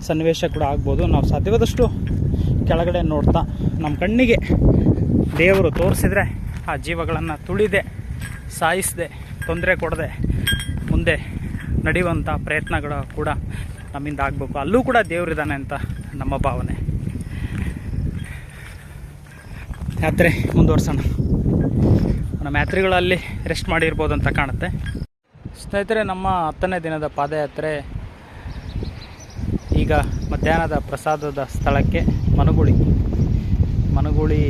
ಸನ್ನಿವೇಶ ಕೂಡ ಆಗ್ಬೋದು. ನಾವು ಸಾಧ್ಯವಾದಷ್ಟು ಕೆಳಗಡೆ ನೋಡ್ತಾ ನಮ್ಮ ಕಣ್ಣಿಗೆ ದೇವರು ತೋರಿಸಿದ್ರೆ ಆ ಜೀವಗಳನ್ನು ತುಳಿದೆ, ಸಾಯಿಸದೆ, ತೊಂದರೆ ಕೊಡದೆ ಮುಂದೆ ನಡೆಯುವಂಥ ಪ್ರಯತ್ನಗಳು ಕೂಡ ನಮ್ಮಿಂದ ಆಗಬೇಕು. ಅಲ್ಲೂ ಕೂಡ ದೇವರಿದ್ದಾನೆ ಅಂತ ನಮ್ಮ ಭಾವನೆ. ಯಾತ್ರೆ ಮುಂದುವರ್ಸೋಣ. ನಮ್ಮ ಯಾತ್ರಿಗಳಲ್ಲಿ ರೆಸ್ಟ್ ಮಾಡಿರ್ಬೋದು ಅಂತ ಕಾಣುತ್ತೆ. ಸ್ನೇಹಿತರೆ, ನಮ್ಮ 10ನೇ ದಿನದ ಪಾದಯಾತ್ರೆ ಈಗ ಮಧ್ಯಾಹ್ನದ ಪ್ರಸಾದದ ಸ್ಥಳಕ್ಕೆ ಮನಗುಳಿ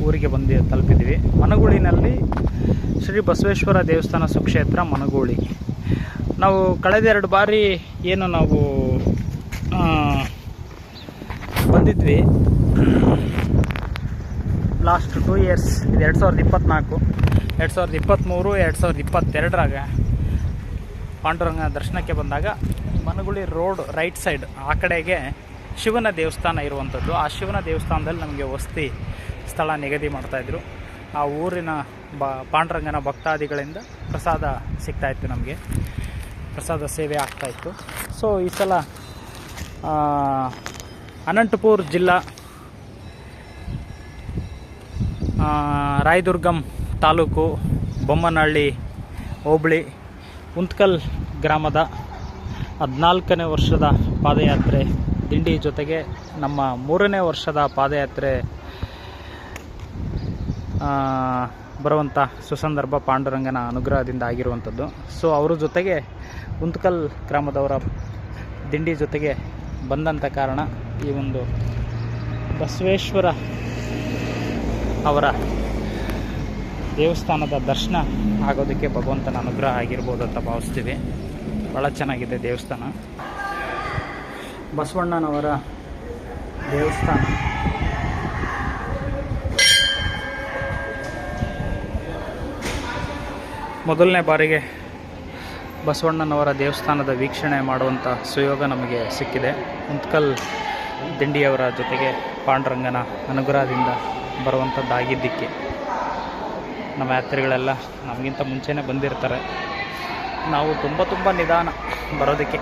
ಊರಿಗೆ ತಲುಪಿದ್ವಿ. ಮನಗುಳಿನಲ್ಲಿ ಶ್ರೀ ಬಸವೇಶ್ವರ ದೇವಸ್ಥಾನ ಸುಕ್ಷೇತ್ರ ಮನಗುಳಿ. ನಾವು ಕಳೆದ 2 ಬಾರಿ ಏನು ನಾವು ಬಂದಿದ್ವಿ, ಲಾಸ್ಟ್ 2 ಇಯರ್ಸ್, ಇದು 2024, 2023, 2022ರಾಗ ಪಾಂಡುರಂಗ ದರ್ಶನಕ್ಕೆ ಬಂದಾಗ ಮನಗುಳಿ ರೋಡ್ ರೈಟ್ ಸೈಡ್ ಆ ಕಡೆಗೆ ಶಿವನ ದೇವಸ್ಥಾನ ಇರುವಂಥದ್ದು. ಆ ಶಿವನ ದೇವಸ್ಥಾನದಲ್ಲಿ ನಮಗೆ ವಸತಿ ಸ್ಥಳ ನಿಗದಿ ಮಾಡ್ತಾಯಿದ್ರು. ಆ ಊರಿನ ಪಾಂಡುರಂಗನ ಭಕ್ತಾದಿಗಳಿಂದ ಪ್ರಸಾದ ಸಿಗ್ತಾಯಿತ್ತು, ನಮಗೆ ಪ್ರಸಾದ ಸೇವೆ ಆಗ್ತಾಯಿತ್ತು. ಸೊ ಈ ಸಲ ಅನಂತಪುರ ಜಿಲ್ಲಾ ರಾಯದುರ್ಗಂ ತಾಲೂಕು ಬೊಮ್ಮನಹಳ್ಳಿ ಹೋಬಳಿ ಉಂತ್ಕಲ್ ಗ್ರಾಮದ 14ನೇ ವರ್ಷದ ಪಾದಯಾತ್ರೆ ದಿಂಡಿ ಜೊತೆಗೆ ನಮ್ಮ 3ನೇ ವರ್ಷದ ಪಾದಯಾತ್ರೆ ಬರುವಂಥ ಸುಸಂದರ್ಭ ಪಾಂಡುರಂಗನ ಅನುಗ್ರಹದಿಂದ ಆಗಿರುವಂಥದ್ದು. ಸೊ ಅವರ ಜೊತೆಗೆ ಉಂತ್ಕಲ್ ಗ್ರಾಮದವರ ದಿಂಡಿ ಜೊತೆಗೆ ಬಂದಂಥ ಕಾರಣ ಈ ಒಂದು ಬಸವೇಶ್ವರ ಅವರ ದೇವಸ್ಥಾನದ ದರ್ಶನ ಆಗೋದಕ್ಕೆ ಭಗವಂತನ ಅನುಗ್ರಹ ಆಗಿರ್ಬೋದು ಅಂತ ಭಾವಿಸ್ತೀವಿ. ಭಾಳ ಚೆನ್ನಾಗಿದೆ ದೇವಸ್ಥಾನ. ಬಸವಣ್ಣನವರ ದೇವಸ್ಥಾನ. ಮೊದಲನೇ ಬಾರಿಗೆ ಬಸವಣ್ಣನವರ ದೇವಸ್ಥಾನದ ವೀಕ್ಷಣೆ ಮಾಡುವಂಥ ಸುಯೋಗ ನಮಗೆ ಸಿಕ್ಕಿದೆ. ಉಂತ್ಕಲ್ ದಿಂಡಿಯವರ ಜೊತೆಗೆ ಪಾಂಡುರಂಗನ ಅನುಗ್ರಹದಿಂದ ಬರುವಂಥದ್ದಾಗಿದ್ದಕ್ಕೆ ನಮ್ಮ ಯಾತ್ರಿಗಳೆಲ್ಲ ನಮಗಿಂತ ಮುಂಚೆನೇ ಬಂದಿರ್ತಾರೆ. ನಾವು ತುಂಬ ನಿಧಾನ ಬರೋದಕ್ಕೆ.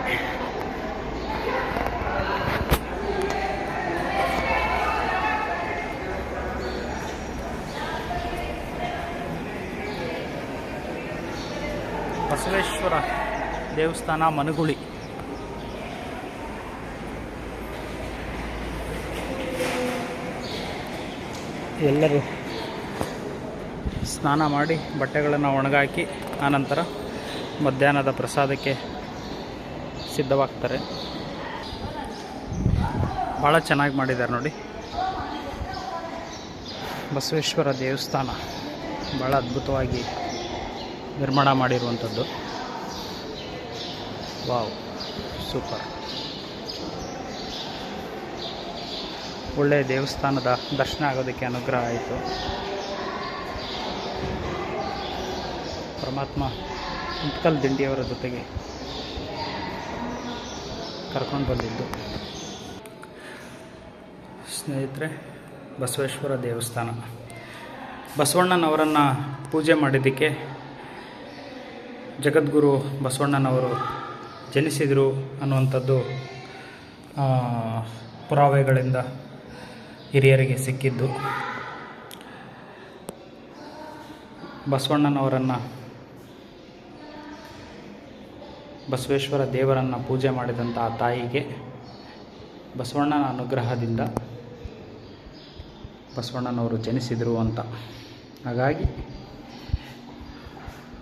ಬಸವೇಶ್ವರ ದೇವಸ್ಥಾನ ಮನಗುಳಿ. ಎಲ್ಲರೂ ಸ್ನಾನ ಮಾಡಿ ಬಟ್ಟೆಗಳನ್ನು ಒಣಗಾಕಿ ಆನಂತರ ಮಧ್ಯಾಹ್ನದ ಪ್ರಸಾದಕ್ಕೆ ಸಿದ್ಧವಾಗ್ತಾರೆ. ಭಾಳ ಚೆನ್ನಾಗಿ ಮಾಡಿದ್ದಾರೆ ನೋಡಿ. ಬಸವೇಶ್ವರ ದೇವಸ್ಥಾನ ಭಾಳ ಅದ್ಭುತವಾಗಿ ನಿರ್ಮಾಣ ಮಾಡಿರುವಂಥದ್ದು. Wow, super. ಒಳ್ಳೆಯ ದೇವಸ್ಥಾನದ ದರ್ಶನ ಆಗೋದಕ್ಕೆ ಅನುಗ್ರಹ ಆಯಿತು. ಪರಮಾತ್ಮ ಉಂಟ್ಕಲ್ ದಿಂಡಿಯವರ ಜೊತೆಗೆ ಕರ್ಕೊಂಡು ಬಂದಿದ್ದು. ಸ್ನೇಹಿತರೆ, ಬಸವೇಶ್ವರ ದೇವಸ್ಥಾನ ಬಸವಣ್ಣನವರನ್ನು ಪೂಜೆ ಮಾಡಿದ್ದಕ್ಕೆ ಜಗದ್ಗುರು ಬಸವಣ್ಣನವರು ಜನಿಸಿದರು ಅನ್ನುವಂಥದ್ದು ಪುರಾವೆಗಳಿಂದ ಹಿರಿಯರಿಗೆ ಸಿಕ್ಕಿದ್ದು. ಬಸವಣ್ಣನವರನ್ನು ಬಸವೇಶ್ವರ ದೇವರನ್ನು ಪೂಜೆ ಮಾಡಿದಂಥ ಆ ತಾಯಿಗೆ ಬಸವಣ್ಣನ ಅನುಗ್ರಹದಿಂದ ಬಸವಣ್ಣನವರು ಜನಿಸಿದರು ಅಂತ. ಹಾಗಾಗಿ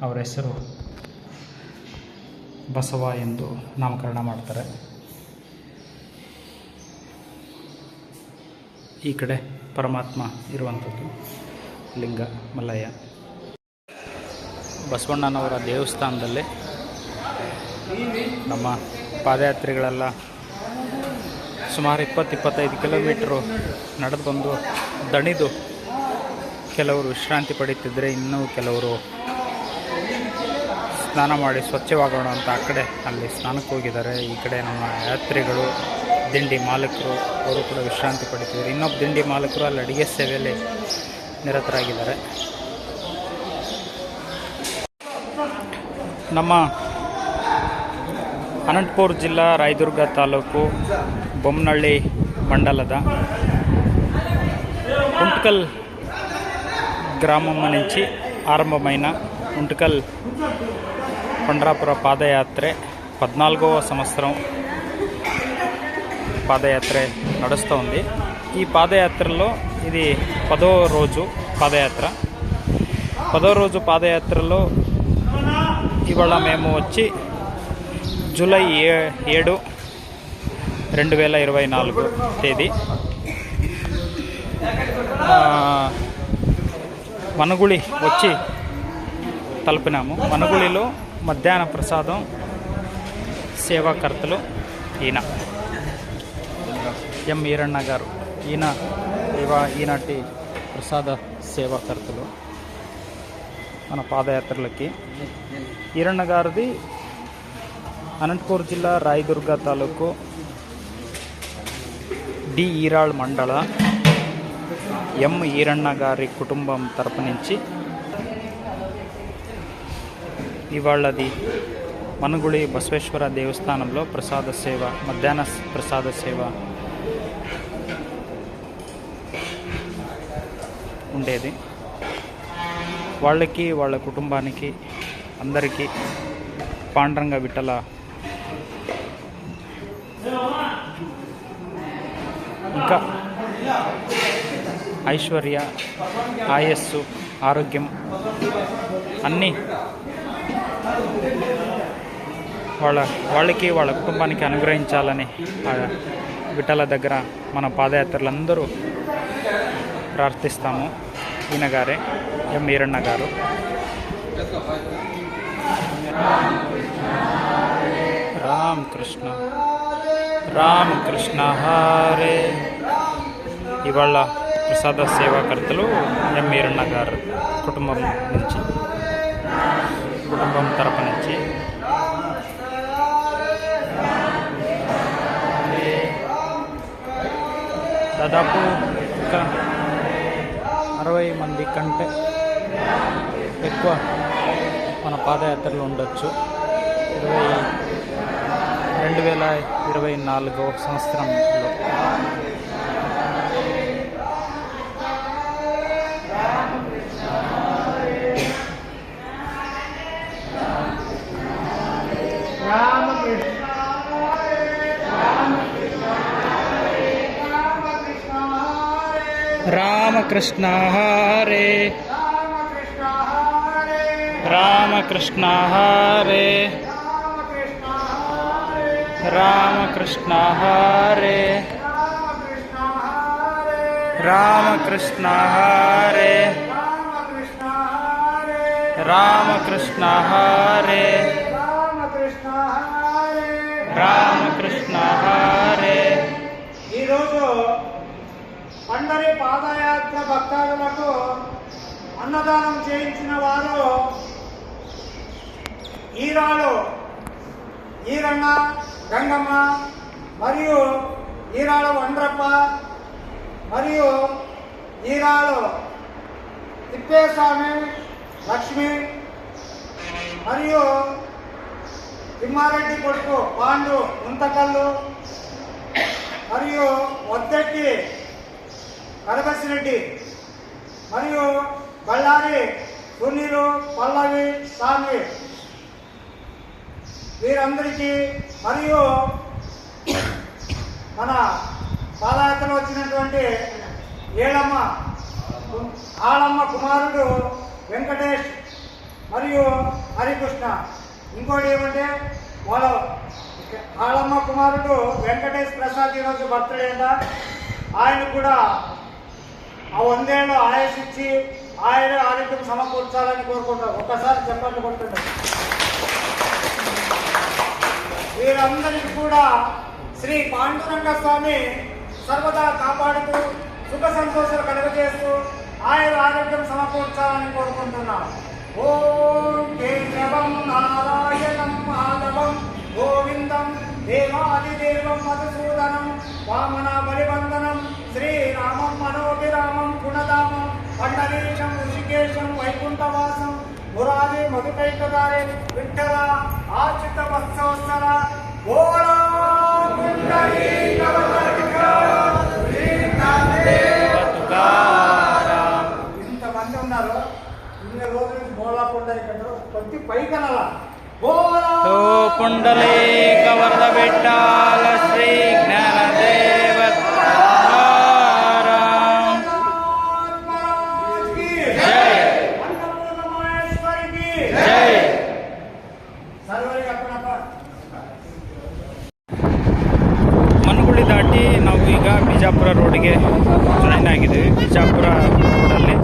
ಅವರ ಹೆಸರು ಬಸವ ಎಂದು ನಾಮಕರಣ ಮಾಡ್ತಾರೆ. ಈ ಕಡೆ ಪರಮಾತ್ಮ ಇರುವಂಥದ್ದು ಲಿಂಗ ಮಲ್ಲಯ್ಯ. ಬಸವಣ್ಣನವರ ದೇವಸ್ಥಾನದಲ್ಲಿ ನಮ್ಮ ಪಾದಯಾತ್ರಿಗಳೆಲ್ಲ ಸುಮಾರು 20-25 ಕಿಲೋಮೀಟ್ರು ನಡೆದು ಬಂದು ದಣಿದು ಕೆಲವರು ವಿಶ್ರಾಂತಿ ಪಡೀತಿದ್ದರೆ, ಇನ್ನೂ ಕೆಲವರು ಸ್ನಾನ ಮಾಡಿ ಸ್ವಚ್ಛವಾಗೋಣ ಅಂತ ಆ ಕಡೆ ಅಲ್ಲಿ ಸ್ನಾನಕ್ಕೆ ಹೋಗಿದ್ದಾರೆ. ಈ ಕಡೆ ನಮ್ಮ ಯಾತ್ರಿಗಳು, ದಿಂಡಿ ಮಾಲೀಕರು ಅವರು ಕೂಡ ವಿಶ್ರಾಂತಿ ಪಡೀತಿದ್ದಾರೆ. ಇನ್ನೊಬ್ಬ ದಿಂಡಿ ಮಾಲೀಕರು ಅಲ್ಲಿ ಅಡುಗೆ ಸೇವೆಯಲ್ಲಿ ನಿರತರಾಗಿದ್ದಾರೆ. ನಮ್ಮ ಅನಂತಪುರ ಜಿಲ್ಲಾ ರಾಯದುರ್ಗ ತಾಲೂಕು ಬೊಮ್ಮನಹಳ್ಳಿ ಮಂಡಲದ ಉಂಟ್ಕಲ್ గ్రామం నుంచి ఆరంభమైన ఉంటకల్ పండ్రాపుర పాదయాత్ర 14వ సంవత్సరం పాదయాత్ర నడుస్తూ ఉంది. ఈ పాదయాత్రలో ఇది 10వ రోజు పాదయాత్ర. 10వ రోజు పాదయాత్రలో ఇవాళ మేము వచ్చి జూలై 7, 2024 తేదీ మనుగుళి వచ్చి తలపినాము. మనుగుళిలో మధ్యాహ్న ప్రసాదం సేవాకర్తలు ఈయన ఎం ఈరಣ್ణ గారు, ఈనాటి ప్రసాద సేవాకర్తలు మన పాదయాత్రలకి. ఈరಣ್ణ గారిది అనంతపూర్ జిల్లా రాయదుర్గ తాలూకు డి ఈరాళ్ మండల ఎం ఈరಣ್ణ గారి కుటుంబం తరపు నుంచి ఇవాళది మనుగుళి బసవేశ్వర దేవస్థానంలో ప్రసాద సేవ, మధ్యాహ్న ప్రసాద సేవ ఉండేది. వాళ్ళకి, వాళ్ళ కుటుంబానికి అందరికీ పాండురంగ విఠల ఇంకా ఐశ్వర్య, ఆయస్సు, ఆరోగ్యం అన్నీ వాళ్ళకి వాళ్ళ కుటుంబానికి అనుగ్రహించాలని విఠల దగ్గర మన పాదయాత్రలందరూ ప్రార్థిస్తాము. ఈయన గారే ఎం ఈరಣ್ణ గారు. రామకృష్ణ రామకృష్ణ హరే. ఇవాళ ప్రసాద సేవాకర్తలు ఎం ఈరಣ್ణ గారు కుటుంబం తరపు నుంచి. దాదాపు ఒక 60 మంది కంటే ఎక్కువ మన పాదయాత్రలు ఉండొచ్చు. 2024 సంవత్సరంలో ರಾಮಕೃಷ್ಣ ಹರೇ ರಾಮಕೃಷ್ಣ ಹರೇ ರಾಮಕೃಷ್ಣ ಹರೇ ರಾಮಕೃಷ್ಣ ಹರೇ ರಾಮಕೃಷ್ಣ ಹರೇ ರಾಮಕೃಷ್ಣ ಹರೇ.
ఈరోజు పండరి పాదయాత్ర భక్తాదులకు అన్నదానం చేయించిన వారు ఈరాళ్ళు ఈరన్న గంగమ్మ మరియు ఈరాళ్ళ వండ్రప్ప మరియు ఈరాళ్ళు తిప్పేస్వామి లక్ష్మి మరియు తిమ్మారెడ్డి కొడుకు పాండు ముంతకల్లు మరియు వద్దెట్టి కరగసిరెడ్డి మరియు బళ్ళారి సునీలు పల్లవి స్వామి వీరందరికీ మరియు మన పాదయాత్రలో వచ్చినటువంటి ఆళమ్మ కుమారుడు వెంకటేష్ మరియు హరికృష్ణ. ఇంకోటి ఏమంటే వాళ్ళ ఆళమ్మ కుమారుడు వెంకటేష్ ప్రసాద్ ఈరోజు బర్త్డే అంట. ఆయన కూడా ఆ 100 ఏళ్ళు ఆయుష్ ఇచ్చి ఆయన ఆరోగ్యం సమకూర్చాలని కోరుకుంటారు. ఒక్కసారి చెప్పండి కొట్టుకుంటారు. వీరందరికీ కూడా శ్రీ పాండురంగ స్వామి సర్వదా కాపాడుతూ సుఖ సంతోషాలు కలుగజేస్తూ ఆయన ఆరోగ్యం సమకూర్చాలని కోరుకుంటున్నాం. ఓం కేశవం నారాయణం మాధవం గోవిందం దేవాదిదేవం మధుసూదనం వామన బలివందనం శ్రీరామం మనోభిరామం గుణధామం పండరీశం ఋషికేశం వైకుంఠవాసం మురారి మధుకైకదారి విఠల ఆర్చిత వత్సవత్సర ఓలా ఇంతమంది ఉన్నారు. ఇన్ని రోజులు బోలా పుండరీకుడు కొద్ది పైకనల
तो पुंडलीक वरद विठ्ठल श्री ज्ञानदेव तुकाराम जय जय. ಮನಗುಳಿ ದಾಟಿ ನಾವು ಈಗ ಬಿಜಾಪುರ ರೋಡ್ಗೆ ಜಾಯ್ನ್ ಆಗಿದ್ದೀವಿ. ಬಿಜಾಪುರ ರೋಡಲ್ಲಿ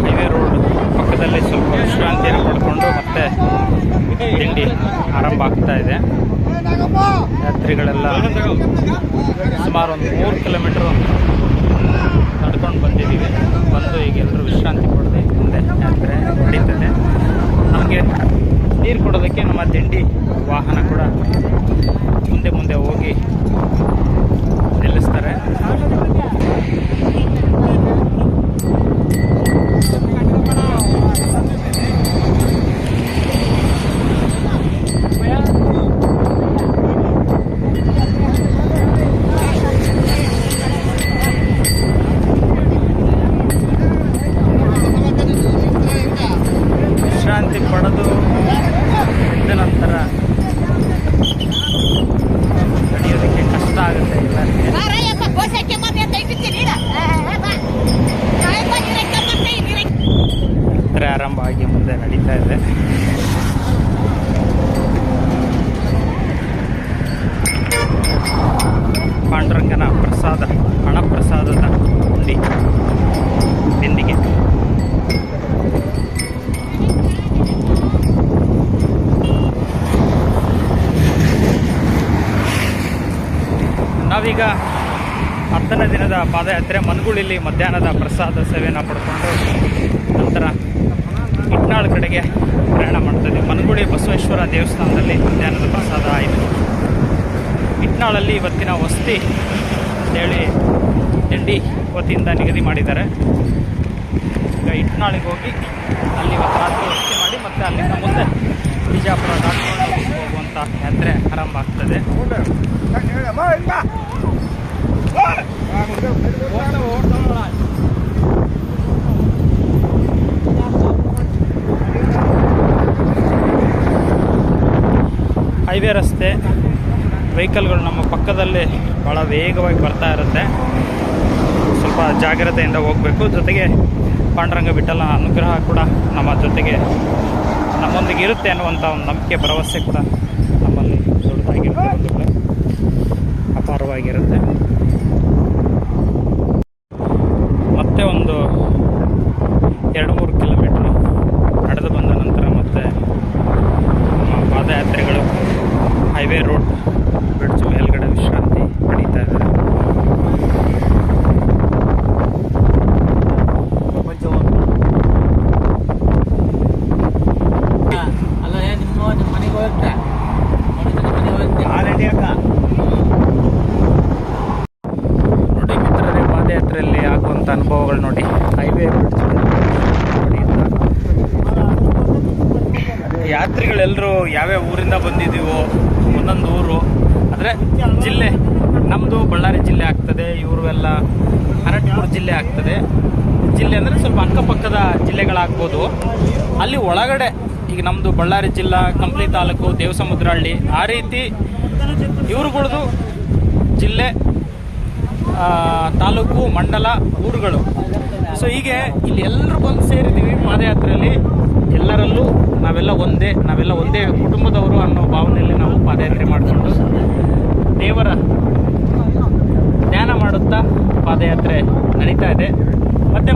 ಹೈವೇ ರೋಡ್ ಪಕ್ಕದಲ್ಲಿ ಸ್ವಲ್ಪ ವಿಶ್ರಾಂತಿಯನ್ನು ಪಡ್ಕೊಂಡು ಮತ್ತೆ ತಿಂಡಿ ಆರಂಭ ಆಗ್ತಾ ಇದೆ. ಯಾತ್ರಿಗಳೆಲ್ಲ ಸುಮಾರು ಒಂದು 3 ಕಿಲೋಮೀಟ್ರು ನಡ್ಕೊಂಡು ಬಂದಿದ್ದೀವಿ. ಬಂದು ಈಗ ಎಲ್ಲರೂ ವಿಶ್ರಾಂತಿ ಪಡೆದು ಮುಂದೆ ಯಾತ್ರೆ ನಡೀತದೆ. ನಮಗೆ ನೀರು ಕೊಡೋದಕ್ಕೆ ನಮ್ಮ ತಿಂಡಿ ವಾಹನ ಕೂಡ ಮುಂದೆ ಮುಂದೆ ಹೋಗಿ ನಿಲ್ಲಿಸ್ತಾರೆ. ವಿಶ್ರಾಂತಿ ಪಡೆದು ಇದ್ದ ನಂತರ ನಡೆಯೋದಕ್ಕೆ ಕಷ್ಟ ಆಗುತ್ತೆ ಎಲ್ಲರಿಗೆ. ಯಾತ್ರೆ ಆರಂಭ ಆಗಿ ಮುಂದೆ ನಡೀತಾ ಇದೆ. ಪಾಂಡುರಂಗನ ಪ್ರಸಾದ, ಹಣ ಪ್ರಸಾದದ ಉಂಡಿ ತಿಂಡಿಗೆ ನಾವೀಗ 10ನೇ ದಿನದ ಪಾದಯಾತ್ರೆ ಮನಗುಳಿಲಿ ಮಧ್ಯಾಹ್ನದ ಪ್ರಸಾದ ಸೇವೆಯನ್ನು ಪಡ್ಕೊಂಡು ನಂತರ ಇಟ್ನಾಳ್ ಕಡೆಗೆ ಪ್ರಯಾಣ ಮಾಡ್ತಿದ್ವಿ. ಮನಗುಳಿ ಬಸವೇಶ್ವರ ದೇವಸ್ಥಾನದಲ್ಲಿ ಮಧ್ಯಾಹ್ನದ ಪ್ರಸಾದ ಆಯಿತು. ಇಟ್ನಾಳಲ್ಲಿ ಇವತ್ತಿನ ವಸತಿ ಅಂತೇಳಿ ತಿಂಡಿ ವತಿಯಿಂದ ನಿಗದಿ ಮಾಡಿದ್ದಾರೆ. ಈಗ ಇಟ್ನಾಳಿಗೆ ಹೋಗಿ ಅಲ್ಲಿ ಇವತ್ತು ರಾತ್ರಿ ವಸತಿ ಮಾಡಿ ಮತ್ತೆ ಅಲ್ಲಿಂದ ಮುಂದೆ ಬಿಜಾಪುರ ದಾಟಿಕೊಂಡು ಹೋಗುವಂಥ ಯಾತ್ರೆ ಆರಂಭ ಆಗ್ತದೆ. ಹೈವೇ ರಸ್ತೆ, ವೆಹಿಕಲ್ಗಳು ನಮ್ಮ ಪಕ್ಕದಲ್ಲಿ ಭಾಳ ವೇಗವಾಗಿ ಬರ್ತಾ ಇರುತ್ತೆ. ಸ್ವಲ್ಪ ಸ್ವಲ್ಪ ಜಾಗ್ರತೆಯಿಂದ ಹೋಗಬೇಕು. ಜೊತೆಗೆ ಪಾಂಡುರಂಗ ವಿಠಲನ ಅನುಗ್ರಹ ಕೂಡ ನಮ್ಮ ಜೊತೆಗೆ ನಮ್ಮೊಂದಿಗೆ ಇರುತ್ತೆ ಅನ್ನುವಂಥ ಒಂದು ನಂಬಿಕೆ, ಭರವಸೆ ಕೂಡ ನಮ್ಮಲ್ಲಿ ದೊಡ್ಡದಾಗಿರುತ್ತೆ, ಅಪಾರವಾಗಿರುತ್ತೆ. ಮತ್ತೆ ಒಂದು 2-3 ಕಿಲೋಮೀಟ್ರ್ ನಡೆದು ಬಂದ ನಂತರ ಮತ್ತೆ ನಮ್ಮ ಪಾದಯಾತ್ರೆಗಳು ಹೈವೇ ರೋಡ್ ಬ್ರಿಡ್ಜ್ ಮೇಲ್ಗಡೆ ವಿಶ್ರಾಂತಿ ಪಡೀತಾ ಇದ್ದಾರೆ. ನೋಡಿ ಮಿತ್ರರೇ, ಪಾದಯಾತ್ರೆಯಲ್ಲಿ ಆಗುವಂಥ ಅನುಭವಗಳು ನೋಡಿ. ಹೈವೇ ಬ್ರಿಡ್ಜ್ ಯಾತ್ರಿಗಳೆಲ್ಲರೂ ಯಾವ್ಯಾವ ಊರಿಂದ ಬಂದಿದ್ದೀವೋ, ಒಂದೊಂದು ಊರು ಅಂದರೆ ಜಿಲ್ಲೆ, ನಮ್ಮದು ಬಳ್ಳಾರಿ ಜಿಲ್ಲೆ ಆಗ್ತದೆ, ಇವರು ಎಲ್ಲ ಅನಂತಪುರ ಜಿಲ್ಲೆ ಆಗ್ತದೆ. ಜಿಲ್ಲೆ ಅಂದರೆ ಸ್ವಲ್ಪ ಅಕ್ಕಪಕ್ಕದ ಜಿಲ್ಲೆಗಳಾಗ್ಬೋದು. ಅಲ್ಲಿ ಒಳಗಡೆ ಈಗ ನಮ್ಮದು ಬಳ್ಳಾರಿ ಜಿಲ್ಲಾ, ಕಂಪ್ಲಿ ತಾಲೂಕು, ದೇವಸಮುದ್ರಹಳ್ಳಿ, ಆ ರೀತಿ ಇವ್ರುಗಳದು ಜಿಲ್ಲೆ, ತಾಲೂಕು, ಮಂಡಲ, ಊರುಗಳು. ಸೊ ಹೀಗೆ ಇಲ್ಲಿ ಎಲ್ಲರೂ ಬಂದು ಸೇರಿದ್ದೀವಿ ಪಾದಯಾತ್ರೆಯಲ್ಲಿ. ಎಲ್ಲರಲ್ಲೂ ನಾವೆಲ್ಲ ಒಂದೇ ಕುಟುಂಬದವರು ಅನ್ನೋ ಭಾವನೆಯಲ್ಲಿ ನಾವು ಪಾದಯಾತ್ರೆ ಮಾಡಿಕೊಂಡು ದೇವರ ಧ್ಯಾನ ಮಾಡುತ್ತಾ ಪಾದಯಾತ್ರೆ ನಡೀತಾ ಇದೆ.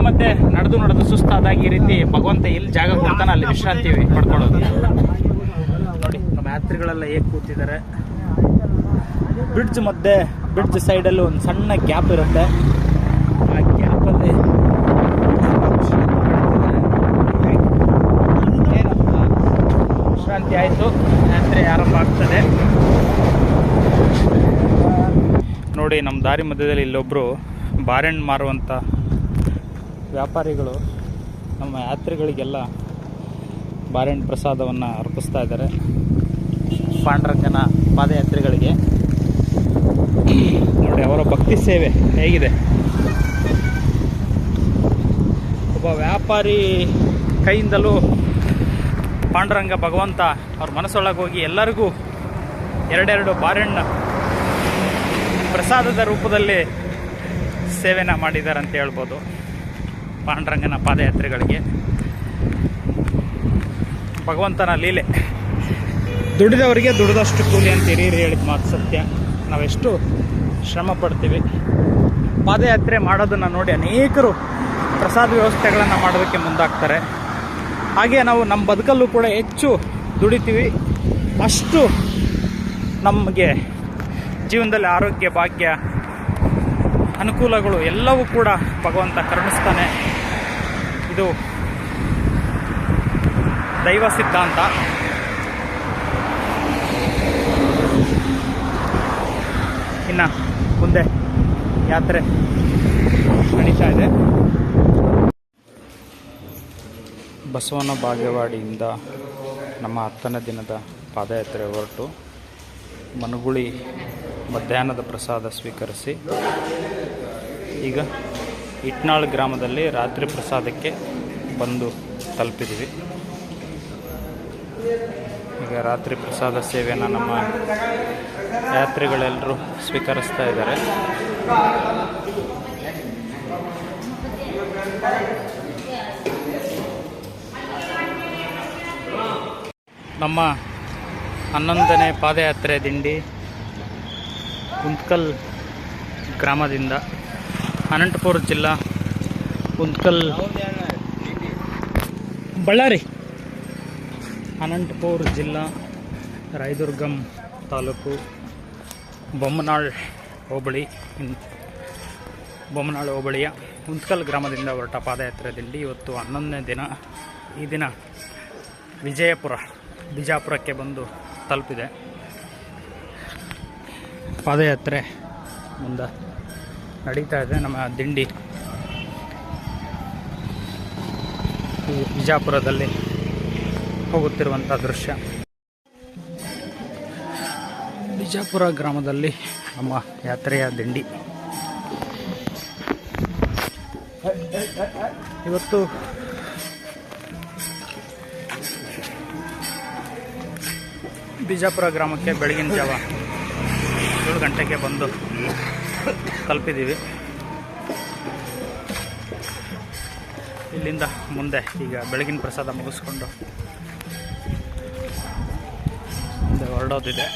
ಮತ್ತೆ ನಡೆದು ಸುಸ್ತಾದಾಗ ಈ ರೀತಿ ಭಗವಂತ ಎಲ್ಲಿ ಜಾಗ ಕೊಡ್ತಾನೆ ಅಲ್ಲಿ ವಿಶ್ರಾಂತಿ ಪಡ್ಕೊಳ್ಳೋದು. ನೋಡಿ ನಮ್ಮ ಯಾತ್ರಿಗಳೆಲ್ಲ ಹೇಗೆ ಕೂತಿದ್ದಾರೆ. ಬ್ರಿಡ್ಜ್ ಸೈಡಲ್ಲಿ ಒಂದು ಸಣ್ಣ ಗ್ಯಾಪ್ ಇರುತ್ತೆ. ಆ ಗ್ಯಾಪಲ್ಲಿ ವಿಶ್ರಾಂತಿ ಆಯಿತು, ಯಾತ್ರೆ ಆರಂಭ ಆಗ್ತದೆ. ನೋಡಿ ನಮ್ಮ ದಾರಿ ಮಧ್ಯದಲ್ಲಿ ಇಲ್ಲೊಬ್ಬರು ಬಾರೆಹಣ್ಣು ಮಾರುವಂಥ ವ್ಯಾಪಾರಿಗಳು ನಮ್ಮ ಯಾತ್ರಿಗಳಿಗೆಲ್ಲ ಬಾರೆಹಣ್ಣು ಪ್ರಸಾದವನ್ನು ಅರ್ಪಿಸ್ತಾ ಇದ್ದಾರೆ. ಪಾಂಡುರಂಗನ ಪಾದಯಾತ್ರಿಗಳಿಗೆ ನೋಡಿ ಅವರ ಭಕ್ತಿ ಸೇವೆ ಹೇಗಿದೆ. ಒಬ್ಬ ವ್ಯಾಪಾರಿ ಕೈಯಿಂದಲೂ ಪಾಂಡುರಂಗ ಭಗವಂತ ಅವ್ರ ಮನಸ್ಸೊಳಗೆ ಹೋಗಿ ಎಲ್ಲರಿಗೂ 2 ಬಾರೆಹಣ್ಣು ಪ್ರಸಾದದ ರೂಪದಲ್ಲಿ ಸೇವೆನ ಮಾಡಿದ್ದಾರೆ ಅಂತ ಹೇಳ್ಬೋದು. ಪಾಂಡುರಂಗನ ಪಾದಯಾತ್ರೆಗಳಿಗೆ ಭಗವಂತನ ಲೀಲೆ. ದುಡಿದವರಿಗೆ ದುಡಿದಷ್ಟು ಕೂಲಿ ಅಂತ ಹಿರಿಯರು ಹೇಳಿದ ಮಾತು ಸತ್ಯ. ನಾವೆಷ್ಟು ಶ್ರಮ ಪಡ್ತೀವಿ, ಪಾದಯಾತ್ರೆ ಮಾಡೋದನ್ನು ನೋಡಿ ಅನೇಕರು ಪ್ರಸಾದ ವ್ಯವಸ್ಥೆಗಳನ್ನು ಮಾಡೋದಕ್ಕೆ ಮುಂದಾಗ್ತಾರೆ. ಹಾಗೆ ನಾವು ನಮ್ಮ ಬದುಕಲ್ಲೂ ಕೂಡ ಹೆಚ್ಚು ದುಡಿತೀವಿ, ಅಷ್ಟು ನಮಗೆ ಜೀವನದಲ್ಲಿ ಆರೋಗ್ಯ, ಭಾಗ್ಯ, ಅನುಕೂಲಗಳು ಎಲ್ಲವೂ ಕೂಡ ಭಗವಂತ ಕರುಣಿಸ್ತಾನೆ. ಇದು ದೈವ ಸಿದ್ಧಾಂತ. ಇನ್ನು ಮುಂದೆ ಯಾತ್ರೆ ನಡೀತಾ ಇದೆ. ಬಸವನ ಬಾಗೇವಾಡಿಯಿಂದ ನಮ್ಮ 10ನೇ ದಿನದ ಪಾದಯಾತ್ರೆ ಹೊರಟು ಮನುಗುಳಿ ಮಧ್ಯಾಹ್ನದ ಪ್ರಸಾದ ಸ್ವೀಕರಿಸಿ ಈಗ ಇಟ್ನಾಳ್ ಗ್ರಾಮದಲ್ಲಿ ರಾತ್ರಿ ಪ್ರಸಾದಕ್ಕೆ ಬಂದು ತಲುಪಿದ್ದೀವಿ. ಈಗ ರಾತ್ರಿ ಪ್ರಸಾದ ಸೇವೆಯನ್ನು ನಮ್ಮ ಯಾತ್ರಿಗಳೆಲ್ಲರೂ ಸ್ವೀಕರಿಸ್ತಾ ಇದ್ದಾರೆ. ನಮ್ಮ 11ನೇ ಪಾದಯಾತ್ರೆ ದಿಂಡಿ ಉಂತ್ಕಲ್ ಗ್ರಾಮದಿಂದ ಅನಂತಪುರ ಜಿಲ್ಲಾ, ಉಂತ್ಕಲ್ ಬಳ್ಳಾರಿ, ಅನಂತಪುರ ಜಿಲ್ಲಾ, ರಾಯದುರ್ಗಂ ತಾಲೂಕು, ಬೊಮ್ಮನಾಳ್ ಹೋಬಳಿಯ ಉಂತ್ಕಲ್ ಗ್ರಾಮದಿಂದ ಹೊರಟ ಪಾದಯಾತ್ರೆ ದಿಂಡಿ ಇವತ್ತು 11ನೇ ದಿನ. ಈ ದಿನ ಬಿಜಾಪುರಕ್ಕೆ ಬಂದು ತಲುಪಿದೆ. ಪಾದಯಾತ್ರೆ ಮುಂದೆ ನಡೀತಾ ಇದೆ. ನಮ್ಮ ದಿಂಡಿ ಬಿಜಾಪುರದಲ್ಲಿ ಹೋಗುತ್ತಿರುವಂಥ ದೃಶ್ಯ. ಬಿಜಾಪುರ ಗ್ರಾಮದಲ್ಲಿ ನಮ್ಮ ಯಾತ್ರೆಯ ದಿಂಡಿ. ಇವತ್ತು ಬಿಜಾಪುರ ಗ್ರಾಮಕ್ಕೆ ಬೆಳಗಿನ ಜಾವ 7 ಗಂಟೆಗೆ ಬಂದು ತಲುಪಿದ್ದೀವಿ. ಇಲ್ಲಿಂದ ಮುಂದೆ ಈಗ ಬೆಳಗಿನ ಪ್ರಸಾದ ಮುಗಿಸ್ಕೊಂಡು ಮುಂದೆ ಹೊರಡೋದಿದೆ.